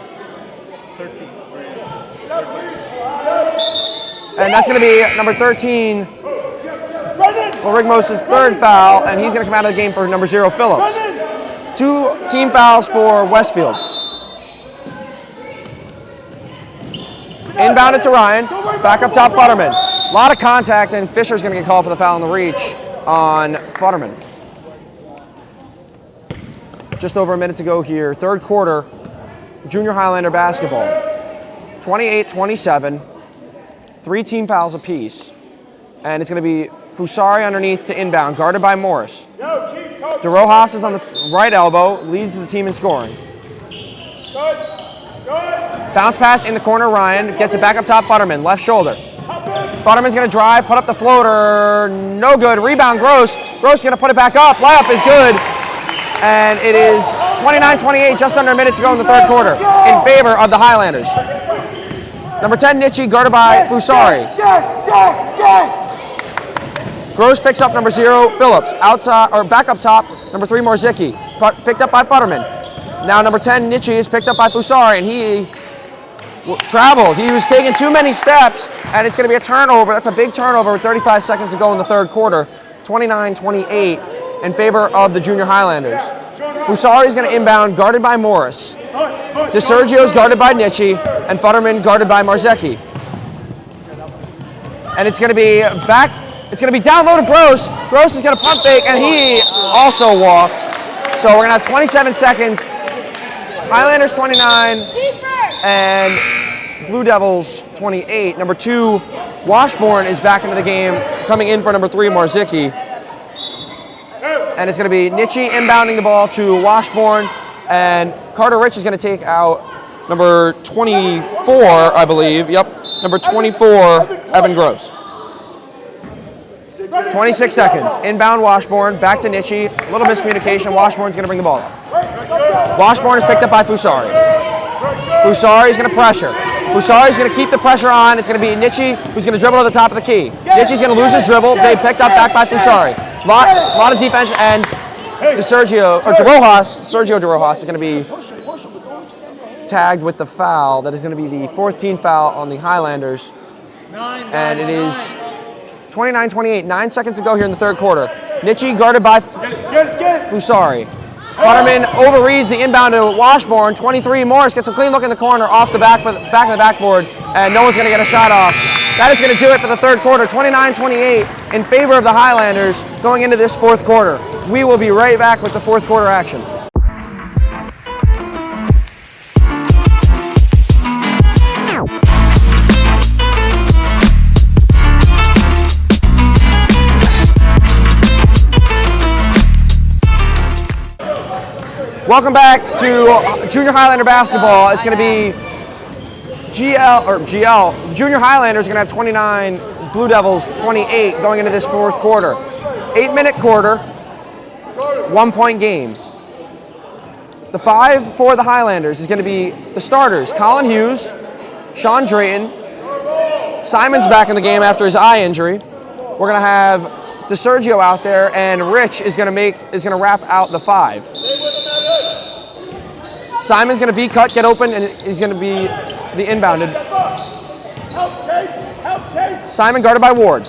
And that's going to be number 13, Larigmos' third foul, and he's going to come out of the game for number 0, Phillips. 2 team fouls for Westfield. Inbounded to Ryan, back up top Futterman. A lot of contact, and Fisher's going to get called for the foul in the reach on Futterman. Just over a minute to go here, third quarter, Junior Highlander basketball. 28-27, 3 team fouls apiece, and it's going to be Fusari underneath to inbound, guarded by Morris. De Rojas is on the right elbow, leads the team in scoring. Bounce pass in the corner, Ryan gets it back up top, Futterman, left shoulder. Futterman's going to drive, put up the floater, no good. Rebound, Gross. Gross is going to put it back up, layup is good. And it is 29-28, just under a minute to go in the third quarter, in favor of the Highlanders. Number 10, Nietzsche, guarded by Fusari. Gross picks up number 0, Phillips. Outside, or back up top, number 3, Marzicki. Picked up by Futterman. Now number 10, Nietzsche, is picked up by Fusari, and he traveled. He was taking too many steps, and it's going to be a turnover. That's a big turnover with 35 seconds to go in the third quarter. 29-28 in favor of the Junior Highlanders. Fusari is going to inbound, guarded by Morris. DeSergio is guarded by Nietzsche, and Futterman guarded by Marzicki. And it's going to be back. It's going to be down low to Gross. Gross is going to pump fake, and he also walked. So we're going to have 27 seconds. Highlanders 29, and Blue Devils 28. Number 2, Washburn is back into the game, coming in for number 3, Marzicki. And it's going to be Nietzsche inbounding the ball to Washburn, and Carter Rich is going to take out number 24, I believe. Yep, number 24, Evan Gross. 26 seconds. Inbound Washburn, back to Nietzsche. A little miscommunication. Washburn's going to bring the ball up. Washburn is picked up by Fusari. Fusari is going to pressure. Fusari is going to keep the pressure on. It's going to be Nietzsche who's going to dribble to the top of the key. Nietzsche's going to lose his dribble. They picked up back by Fusari. Lot of defense, and Sergio De Rojas is going to be tagged with the foul. That is going to be the 4th team foul on the Highlanders. And it is 29-28, 9 seconds to go here in the third quarter. Nitchie guarded by Fusari. Futterman overreads the inbound to Washburn. 23, Morris gets a clean look in the corner off the back of the backboard, and no one's going to get a shot off. That is going to do it for the third quarter, 29-28 in favor of the Highlanders going into this fourth quarter. We will be right back with the fourth quarter action. Welcome back to Junior Highlander basketball. It's going to be GL. Junior Highlanders are going to have 29, Blue Devils 28 going into this fourth quarter. 8-minute quarter, 1-point game. The 5 for the Highlanders is going to be the starters: Colin Hughes, Sean Drayton. Simon's back in the game after his eye injury. We're going to have DeSergio out there, and Rich is going to wrap out the 5. Simon's going to V-cut, get open, and he's going to be the inbounded. Simon guarded by Ward.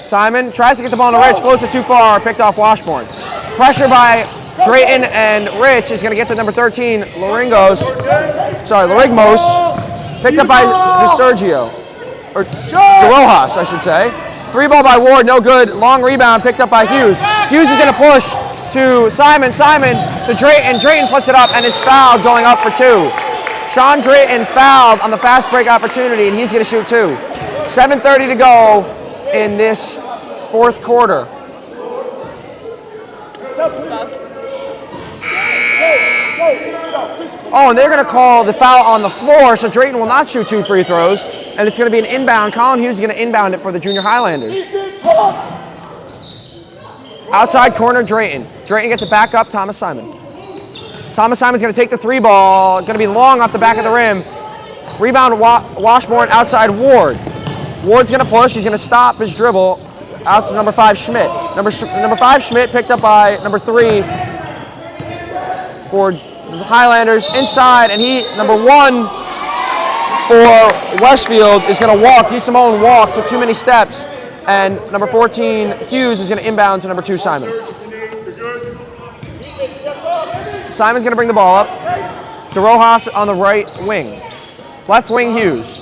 Simon tries to get the ball to Rich, floats it too far, picked off Washburn. Pressure by Drayton, and Rich is going to get to number 13, Larigmos, picked up by DeSergio, or DeRojas, I should say. 3-ball by Ward, no good. Long rebound, picked up by Hughes. Hughes is going to push to Simon to Drayton. Drayton puts it up and is fouled going up for 2. Sean Drayton fouled on the fast break opportunity, and he's going to shoot 2. 7:30 to go in this fourth quarter. Oh, and they're going to call the foul on the floor, so Drayton will not shoot 2 free throws, and it's going to be an inbound. Colin Hughes is going to inbound it for the Junior Highlanders. Outside corner, Drayton. Drayton gets it back up, Thomas Simon. Thomas Simon's going to take the 3-ball. Going to be long off the back of the rim. Rebound, Washburn outside Ward. Ward's going to push. He's going to stop his dribble out to number 5, Schmidt. Number 5, Schmidt, picked up by number 3 for the Highlanders inside, and number 1 for Westfield is going to walk. DeSimone walked, took too many steps, and number 14, Hughes, is going to inbound to number 2, Simon. Simon's going to bring the ball up. DeRojas on the right wing. Left wing, Hughes.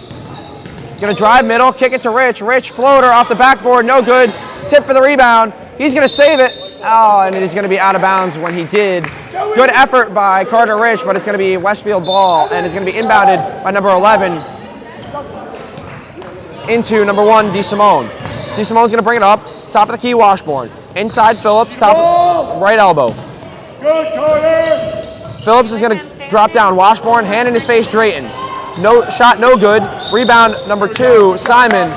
Going to drive middle, kick it to Rich. Rich floater off the backboard, no good. Tip for the rebound. He's going to save it. Oh, and it is going to be out of bounds when he did. Good effort by Carter Rich, but it's going to be Westfield ball, and it's going to be inbounded by number 11 into number 1, DeSimone. DeSimone's going to bring it up. Top of the key, Washburn. Inside Phillips, top right elbow. Phillips is going to drop down. Washburn, hand in his face, Drayton. No shot, no good. Rebound, number 2, Simon.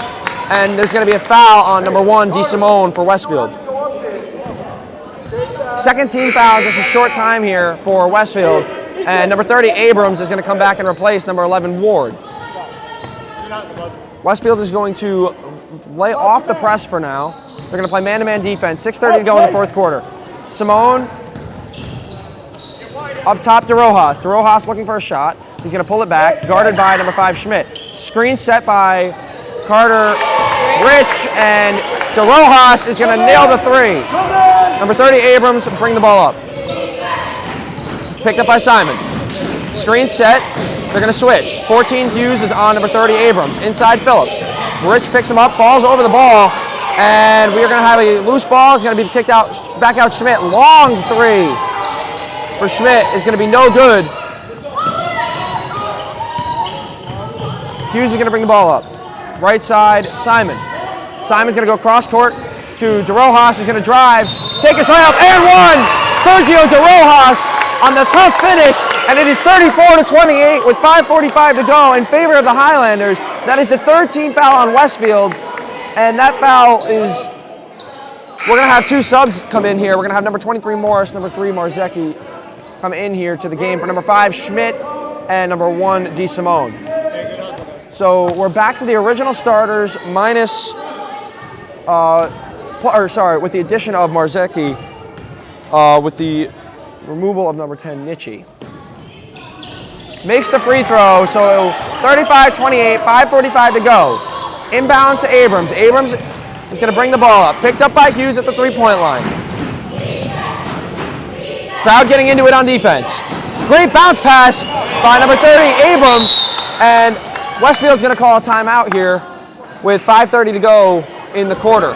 And there's going to be a foul on number 1, DeSimone for Westfield. Second team foul, just a short time here for Westfield. And number 30, Abrams, is going to come back and replace number 11, Ward. Westfield is going to lay off the press for now. They're going to play man-to-man defense. 6:30 to go in the fourth quarter. Simone up top to Rojas. DeRojas looking for a shot. He's going to pull it back, guarded by number 5, Schmidt. Screen set by Carter Rich, and DeRojas is going to nail the 3. Number 30, Abrams, bring the ball up. Picked up by Simon. Screen set. They're going to switch. 14, Hughes is on number 30, Abrams. Inside Phillips. Rich picks him up, falls over the ball, and we are going to have a loose ball. It's going to be kicked out, back out Schmidt. Long 3 for Schmidt is going to be no good. Hughes is going to bring the ball up. Right side, Simon. Simon's going to go cross court to DeRojas. He's going to drive, take his layup, and 1! Sergio DeRojas on the tough finish, and it is 34-28 with 5:45 to go in favor of the Highlanders. That is the third team foul on Westfield, and that foul is, we're going to have 2 subs come in here. We're going to have number 23, Morris, number 3, Marzecki, come in here to the game for number 5, Schmidt, and number 1, DeSimone. So we're back to the original starters minus, with the addition of Marzecki with the removal of number 10, Nichi. Makes the free throw, so 35-28, 5:45 to go. Inbound to Abrams. Abrams is going to bring the ball up. Picked up by Hughes at the three-point line. Crowd getting into it on defense. Great bounce pass by number 30, Abrams. And Westfield's going to call a timeout here with 5:30 to go in the quarter.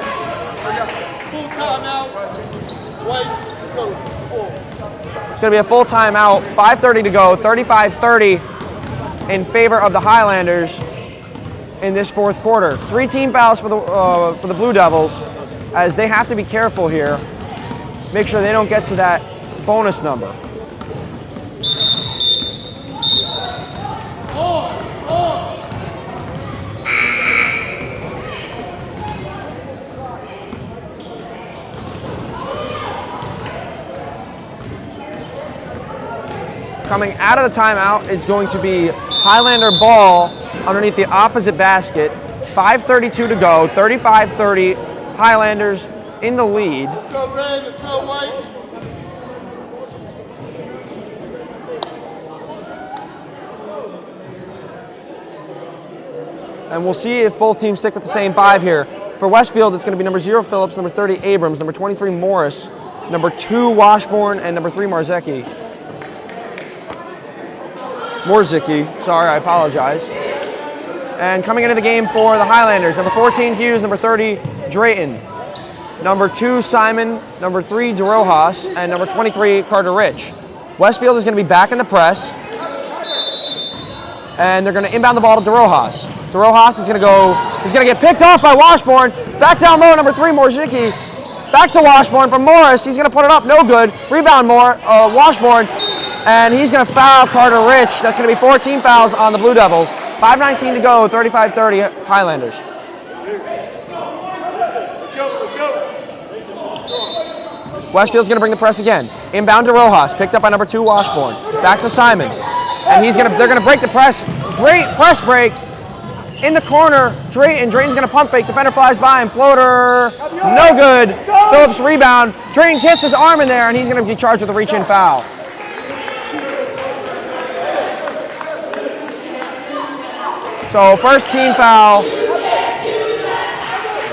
It's going to be a full timeout, 5:30 to go, 35-30 in favor of the Highlanders in this fourth quarter. 3 team fouls for the Blue Devils, as they have to be careful here. Make sure they don't get to that bonus number. Coming out of the timeout, it's going to be Highlander ball underneath the opposite basket. 5:32 to go, 35-30, Highlanders in the lead. Let's go red, let's go white. And we'll see if both teams stick with the same 5 here. For Westfield, it's going to be number 0, Phillips, number 30, Abrams, number 23, Morris, number 2, Washburn, and number 3, Morzicki. Sorry, I apologize. And coming into the game for the Highlanders, number 14, Hughes, number 30, Drayton, number 2, Simon, number 3, DeRojas, and number 23, Carter Rich. Westfield is going to be back in the press, and they're going to inbound the ball to DeRojas. DeRojas is going to go, he's going to get picked off by Washburn. Back down low, number 3, Morzicki. Back to Washburn from Morris. He's going to put it up, no good. Rebound Washburn, and he's going to foul Carter Rich. That's going to be 14 fouls on the Blue Devils. 5:19 to go, 35-30 Highlanders. Westfield's going to bring the press again. Inbound to Rojas, picked up by number 2 Washburn. Back to Simon, and they're going to break the press. Great press break in the corner. Drayton's going to pump fake. Defender flies by and floater, no good. Phillips rebound. Drayton gets his arm in there, and he's going to be charged with a reach-in foul. So first team foul,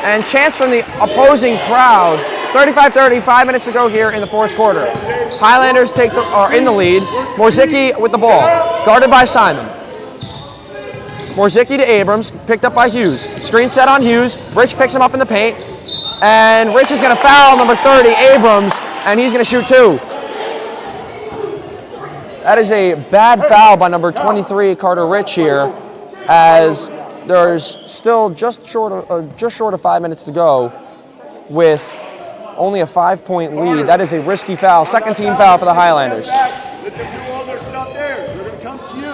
and chance from the opposing crowd. 35-30, 5 minutes to go here in the fourth quarter. Highlanders are in the lead. Morzicki with the ball, guarded by Simon. Morzicki to Abrams, picked up by Hughes. Screen set on Hughes. Rich picks him up in the paint, and Rich is going to foul number 30, Abrams, and he's going to shoot 2. That is a bad foul by number 23, Carter Rich here, as there's still just short of 5 minutes to go with only a 5-point lead. That is a risky foul. Second team foul for the Highlanders. Let them do all their stuff there. They're going to come to you.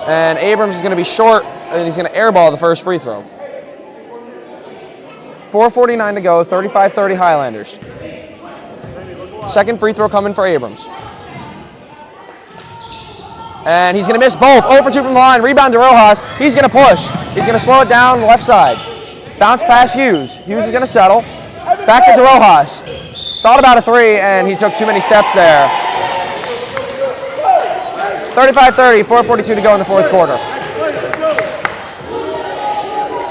And Abrams is going to be short, and he's going to airball the first free throw. 4:49 to go, 35-30 Highlanders. Second free throw coming for Abrams. And he's going to miss both. 0 for 2 from the line. Rebound to Rojas. He's going to push. He's going to slow it down the left side. Bounce past Hughes. Hughes is going to settle. Back to DeRojas. Thought about a 3, and he took too many steps there. 35-30, 4:42 to go in the fourth quarter.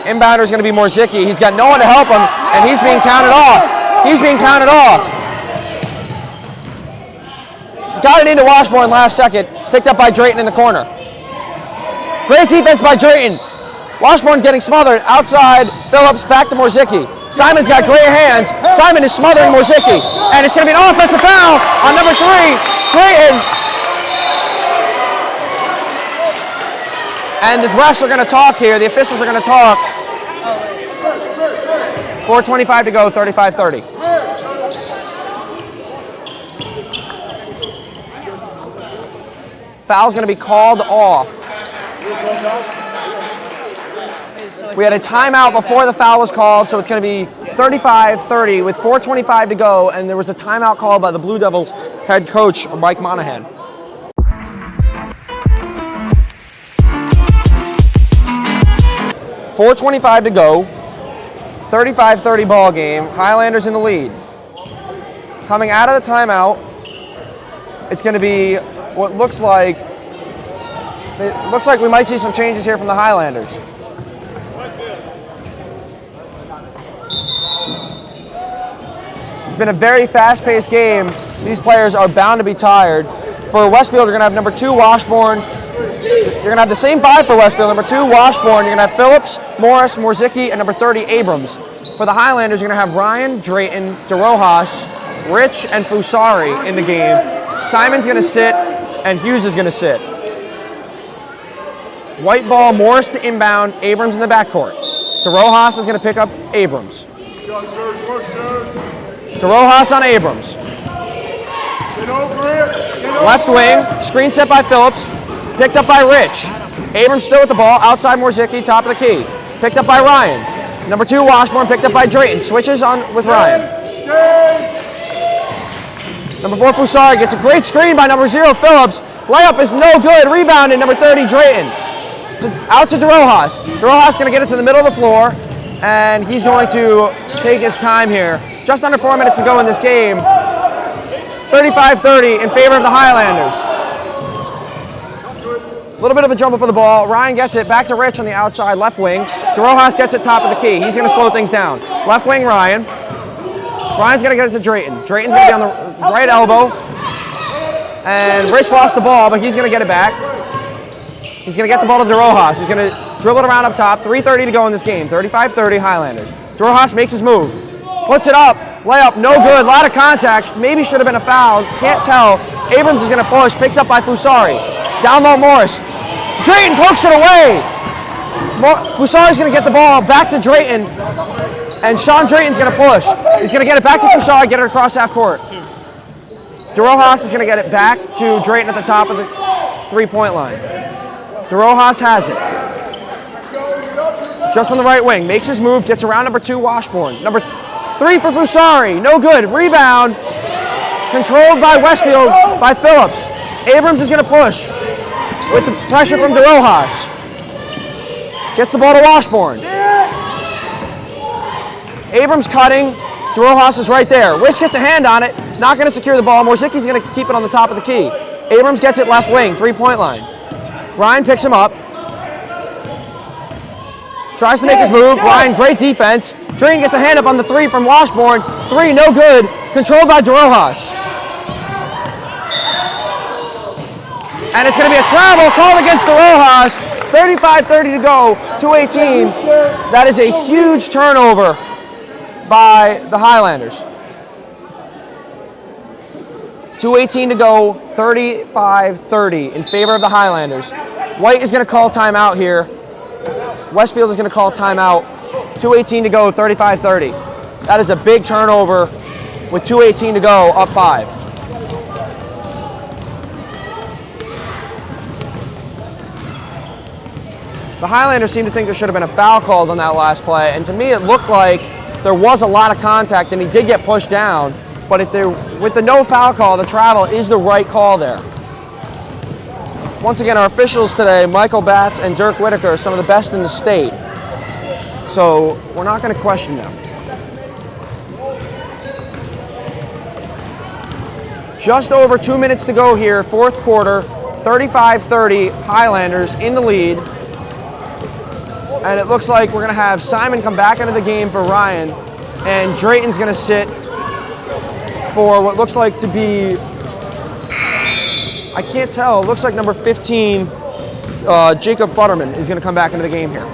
Inbounder is going to be Morzicki. He's got no one to help him, and he's being counted off. Got it into Washburn last second. Picked up by Drayton in the corner. Great defense by Drayton. Washburn getting smothered. Outside, Phillips back to Morzicki. Simon's got great hands. Simon is smothering Morzicki. And it's going to be an offensive foul on number 3, Drayton. And the refs are going to talk here. The officials are going to talk. 4:25 to go, 35-30. Foul's going to be called off. We had a timeout before the foul was called, so it's going to be 35-30 with 4:25 to go, and there was a timeout called by the Blue Devils head coach, Mike Monahan. $4:25 to go, 35-30 ball game. Highlanders in the lead. Coming out of the timeout, it's going to be what looks like. It looks like we might see some changes here from the Highlanders. It's been a very fast-paced game. These players are bound to be tired. For Westfield, you're going to have number 2, Washburn. You're going to have the same 5 for Westfield. Number 2, Washburn. You're going to have Phillips, Morris, Morzicki, and number 30, Abrams. For the Highlanders, you're going to have Ryan, Drayton, DeRojas, Rich, and Fusari in the game. Simon's going to sit, and Hughes is going to sit. White ball, Morris to inbound, Abrams in the backcourt. DeRojas is going to pick up Abrams. DeRojas on Abrams. Left wing, screen set by Phillips, picked up by Rich. Abrams still with the ball, outside Morzicki, top of the key. Picked up by Ryan. Number 2, Washburn, picked up by Drayton. Switches on with Ryan. Number 4, Fusari gets a great screen by number 0, Phillips. Layup is no good, rebounded, number 30, Drayton. Out to DeRojas. DeRojas going to get it to the middle of the floor, and he's going to take his time here. Just under 4 minutes to go in this game. 35-30 in favor of the Highlanders. A little bit of a jumble for the ball. Ryan gets it back to Rich on the outside left wing. DeRojas gets it top of the key. He's going to slow things down. Left wing, Ryan. Ryan's going to get it to Drayton. Drayton's going to be on the right elbow. And Rich lost the ball, but he's going to get it back. He's going to get the ball to DeRojas. He's going to dribble it around up top. 3:30 to go in this game. 35-30 Highlanders. DeRojas makes his move. Puts it up. Layup, no good. A lot of contact. Maybe should have been a foul. Can't tell. Abrams is going to push. Picked up by Fusari. Down low, Morris. Drayton pokes it away. Fusari's going to get the ball back to Drayton. And Sean Drayton's going to push. He's going to get it back to Fusari, get it across half court. DeRojas is going to get it back to Drayton at the top of the three-point line. DeRojas has it. Just on the right wing. Makes his move, gets around number 2, Washburn. Number 3 for Fusari. No good. Rebound. Controlled by Westfield by Phillips. Abrams is going to push with the pressure from DeRojas. Gets the ball to Washburn. Abrams cutting. DeRojas is right there. Rich gets a hand on it. Not going to secure the ball. Morzicki's going to keep it on the top of the key. Abrams gets it left wing, three-point line. Ryan picks him up. Tries to make his move. Ryan, great defense. Drayton gets a hand up on the 3 from Washburn. 3, no good. Controlled by DeRojas. And it's going to be a travel called against DeRojas. 35-30 to go, 2:18. That is a huge turnover by the Highlanders. 2:18 to go, 35-30 in favor of the Highlanders. White is going to call timeout here. Westfield is going to call timeout. 2:18 to go, 35-30. That is a big turnover with 2:18 to go, up 5. The Highlanders seem to think there should have been a foul called on that last play, and to me it looked like there was a lot of contact and he did get pushed down, but with the no foul call, the travel is the right call there. Once again, our officials today, Michael Batts and Dirk Whitaker, are some of the best in the state. So we're not going to question them. Just over 2 minutes to go here, fourth quarter, 35-30, Highlanders in the lead. And it looks like we're going to have Simon come back into the game for Ryan, and Drayton's going to sit for what looks like to be, I can't tell, it looks like number 15, Jacob Futterman is going to come back into the game here.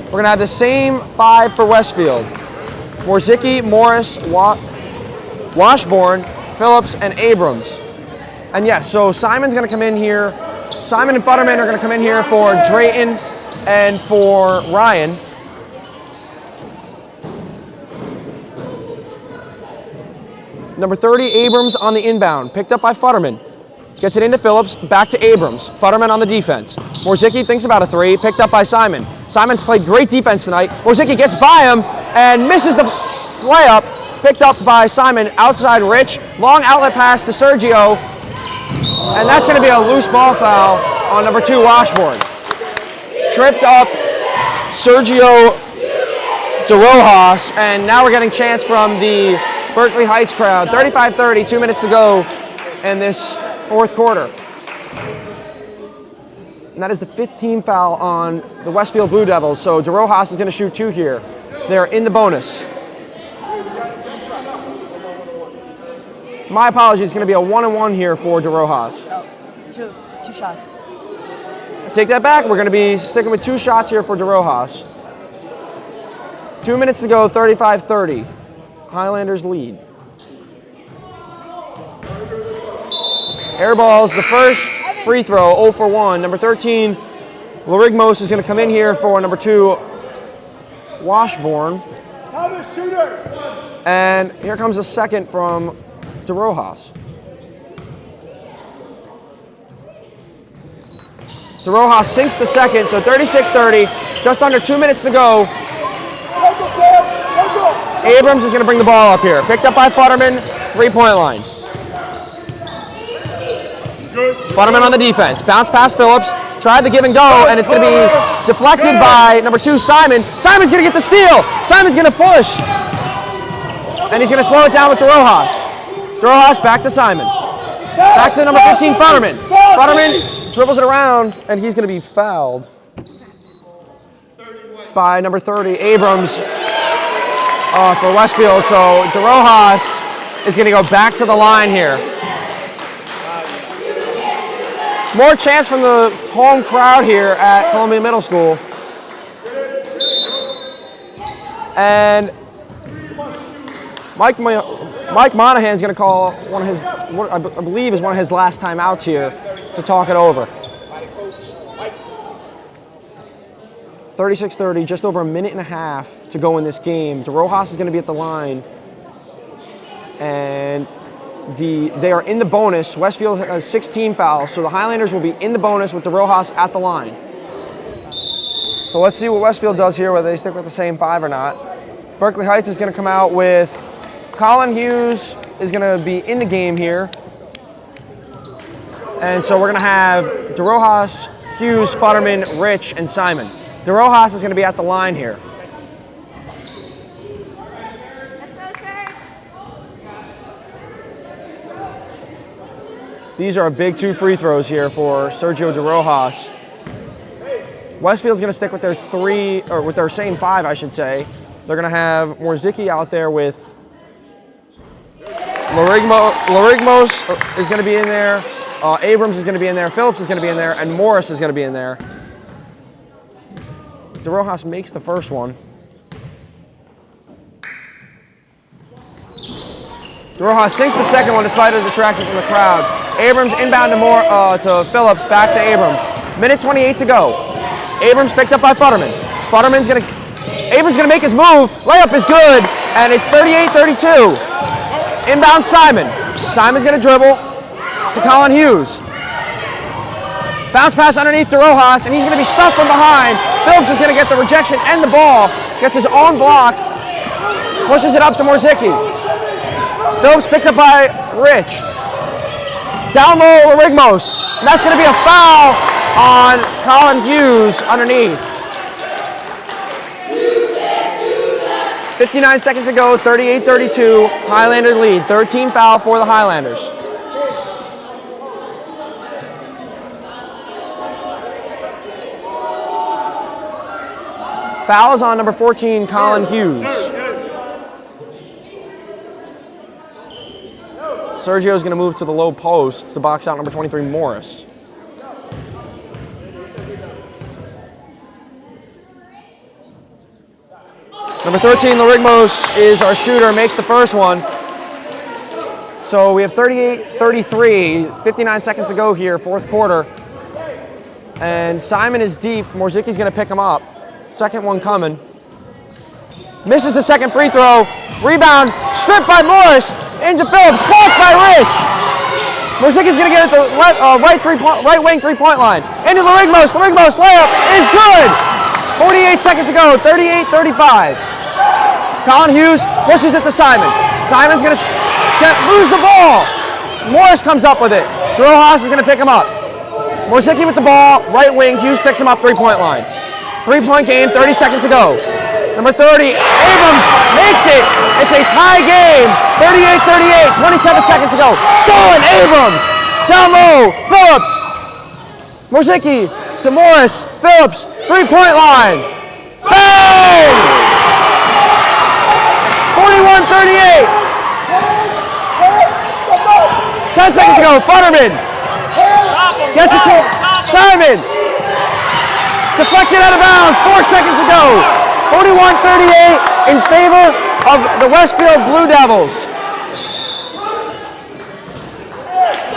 We're going to have the same 5 for Westfield. Morzicki, Morris, Washburn, Phillips, and Abrams. And yes, so Simon's going to come in here. Simon and Futterman are going to come in here for Drayton and for Ryan. Number 30, Abrams on the inbound. Picked up by Futterman. Gets it into Phillips, back to Abrams. Futterman on the defense. Morzicki thinks about a 3, picked up by Simon. Simon's played great defense tonight. Morzicki gets by him and misses the layup. Picked up by Simon, outside Rich. Long outlet pass to Sergio. And that's going to be a loose ball foul on number 2, Washburn. Tripped up Sergio DeRojas, and now we're getting chants from the Berkeley Heights crowd. 35-30, 2 minutes to go in this fourth quarter. And that is the 15th foul on the Westfield Blue Devils, so DeRojas is going to shoot 2 here. They're in the bonus. My apologies, it's going to be a 1-and-1 here for DeRojas. Two shots. I take that back. We're going to be sticking with 2 shots here for DeRojas. 2 minutes to go, 35-30. Highlanders lead. Air balls, the first free throw, 0 for 1. Number 13, Larigmos is going to come in here for number 2, Washburn. Thomas, shooter. And here comes a second from DeRojas. DeRojas sinks the second, so 36-30, just under 2 minutes to go. Abrams is going to bring the ball up here. Picked up by Futterman, 3-point line. Futterman on the defense. Bounce past Phillips. Tried the give and go, and it's going to be deflected by number 2, Simon. Simon's going to get the steal. Simon's going to push. And he's going to slow it down with DeRojas. DeRojas back to Simon. Back to number 15, Futterman. Futterman dribbles it around, and he's going to be fouled by number 30, Abrams, for Westfield. So DeRojas is going to go back to the line here. More chants from the home crowd here at Columbia Middle School. And Mike Monahan's going to call one of his, what I believe is one of his last time outs here to talk it over. 36-30, just over a minute and a half to go in this game. DeRojas is going to be at the line. And they are in the bonus. Westfield has 16 fouls, so the Highlanders will be in the bonus with DeRojas at the line. So let's see what Westfield does here, whether they stick with the same 5 or not. Berkeley Heights is going to come out with Colin Hughes is going to be in the game here. And so we're going to have DeRojas, Hughes, Futterman, Rich, and Simon. DeRojas is going to be at the line here. These are big 2 free throws here for Sergio DeRojas. Westfield's going to stick with their 3, or with their same 5, I should say. They're going to have Morzicki out there with Larigmos is going to be in there. Abrams is going to be in there. Phillips is going to be in there. And Morris is going to be in there. DeRojas makes the first one. DeRojas sinks the second one despite the detraction from the crowd. Abrams inbound to Phillips, back to Abrams. Minute 28 to go. Abrams picked up by Futterman. Abrams gonna make his move. Layup is good, and it's 38-32. Inbound Simon. Simon's gonna dribble to Colin Hughes. Bounce pass underneath DeRojas, and he's gonna be stuck from behind. Phillips is gonna get the rejection and the ball. Gets his own block. Pushes it up to Morzicki. Phillips picked up by Rich. Down low, Larigmos. And that's going to be a foul on Colin Hughes underneath. 59 seconds to go, 38-32. Highlander lead. 13 foul for the Highlanders. Foul is on number 14, Colin Hughes. Sergio is going to move to the low post to box out number 23, Morris. Number 13, Larigmos, is our shooter, makes the first one. So we have 38-33, 59 seconds to go here, fourth quarter. And Simon is deep. Morzicki's going to pick him up. Second one coming. Misses the second free throw. Rebound, stripped by Morris. Into Phillips, blocked by Rich. Morzicki's going to get at the right wing three-point line. Into Larigmos. Larigmos layup is good. 48 seconds to go, 38-35. Colin Hughes pushes it to Simon. Simon's going to lose the ball. Morris comes up with it. DeRojas is going to pick him up. Morsicki with the ball, right wing. Hughes picks him up, 3-point line. 3-point game, 30 seconds to go. Number 30, Abrams makes it. It's a tie game, 38-38, 27 seconds to go. Stolen, Abrams. Down low, Phillips. Morsicki to Morris, Phillips, 3-point line. Bang! 41-38. 10 seconds to go, Futterman. Gets it to Simon. Deflected out of bounds, 4 seconds to go. 41-38 in favor of the Westfield Blue Devils.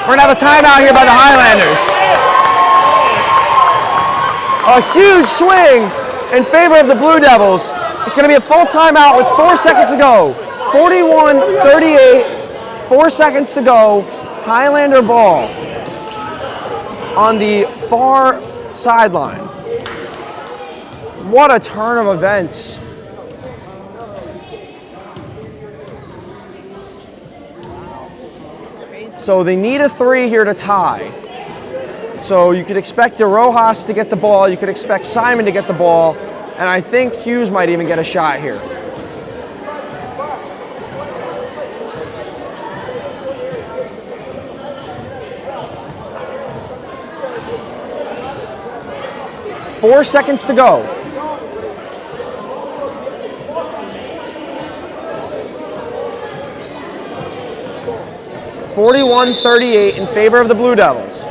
We're gonna have a timeout here by the Highlanders. A huge swing in favor of the Blue Devils. It's gonna be a full timeout with 4 seconds to go. 41-38, 4 seconds to go. Highlander ball on the far sideline. What a turn of events. So they need a 3 here to tie. So you could expect DeRojas to get the ball, you could expect Simon to get the ball, and I think Hughes might even get a shot here. Four seconds to go. (41-38) in favor of the Blue Devils.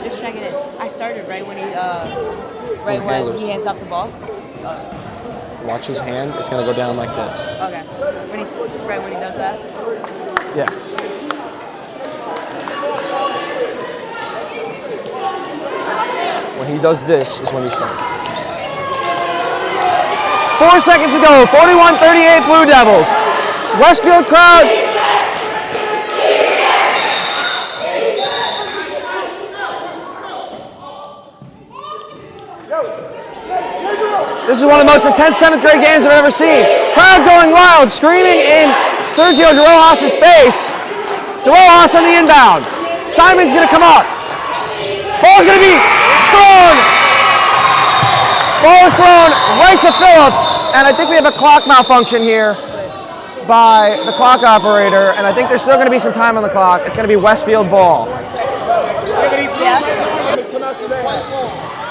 Just checking it. I started right when he hands off the ball. Watch his hand. It's gonna go down like this. Okay. Right when he does that. Yeah. When he does this is when you start. 4 seconds to go. 41-38 Blue Devils. Westfield crowd. This is one of the most intense 7th grade games I've ever seen. Crowd going wild, screaming in Sergio DeRojas' face. DeRojas on the inbound. Simon's gonna come up. Ball's gonna be thrown. Ball is thrown right to Phillips, and I think we have a clock malfunction here by the clock operator, and I think there's still gonna be some time on the clock. It's gonna be Westfield ball.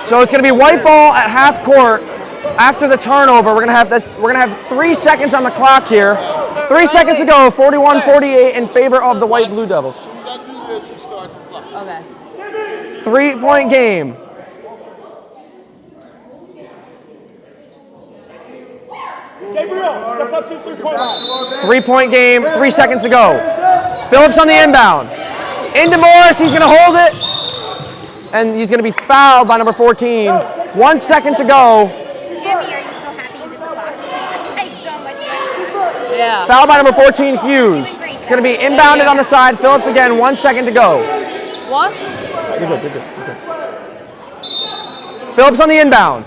So it's gonna be white ball at half court. After the turnover, we're gonna have 3 seconds on the clock here. 3 seconds to go. 41-48 in favor of the White Blue Devils. Okay. 3-point game. Gabriel, step up to 3-point line. 3-point game. 3 seconds to go. Phillips on the inbound. Into Morris. He's gonna hold it, and he's gonna be fouled by number 14. 1 second to go. Jimmy, are you still happy with the clock? This takes so much pressure. Yeah. Fouled by number 14, Hughes. It's gonna be inbounded on the side. Phillips again. 1 second to go. What? You're good. Phillips on the inbound.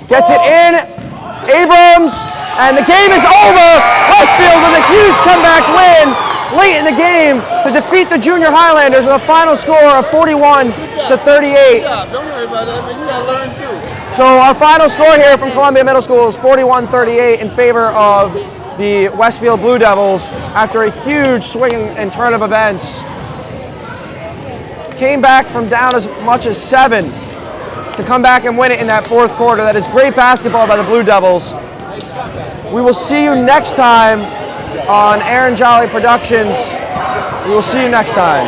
Gets it in. Abrams. And the game is over. Westfield with a huge comeback win late in the game to defeat the Junior Highlanders with a final score of 41-38. Don't worry about that, man. You gotta learn too. So our final score here from Columbia Middle School is 41-38 in favor of the Westfield Blue Devils after a huge swing and turn of events. Came back from down as much as 7 to come back and win it in that 4th quarter. That is great basketball by the Blue Devils. We will see you next time on Aaron Jolly Productions. We will see you next time.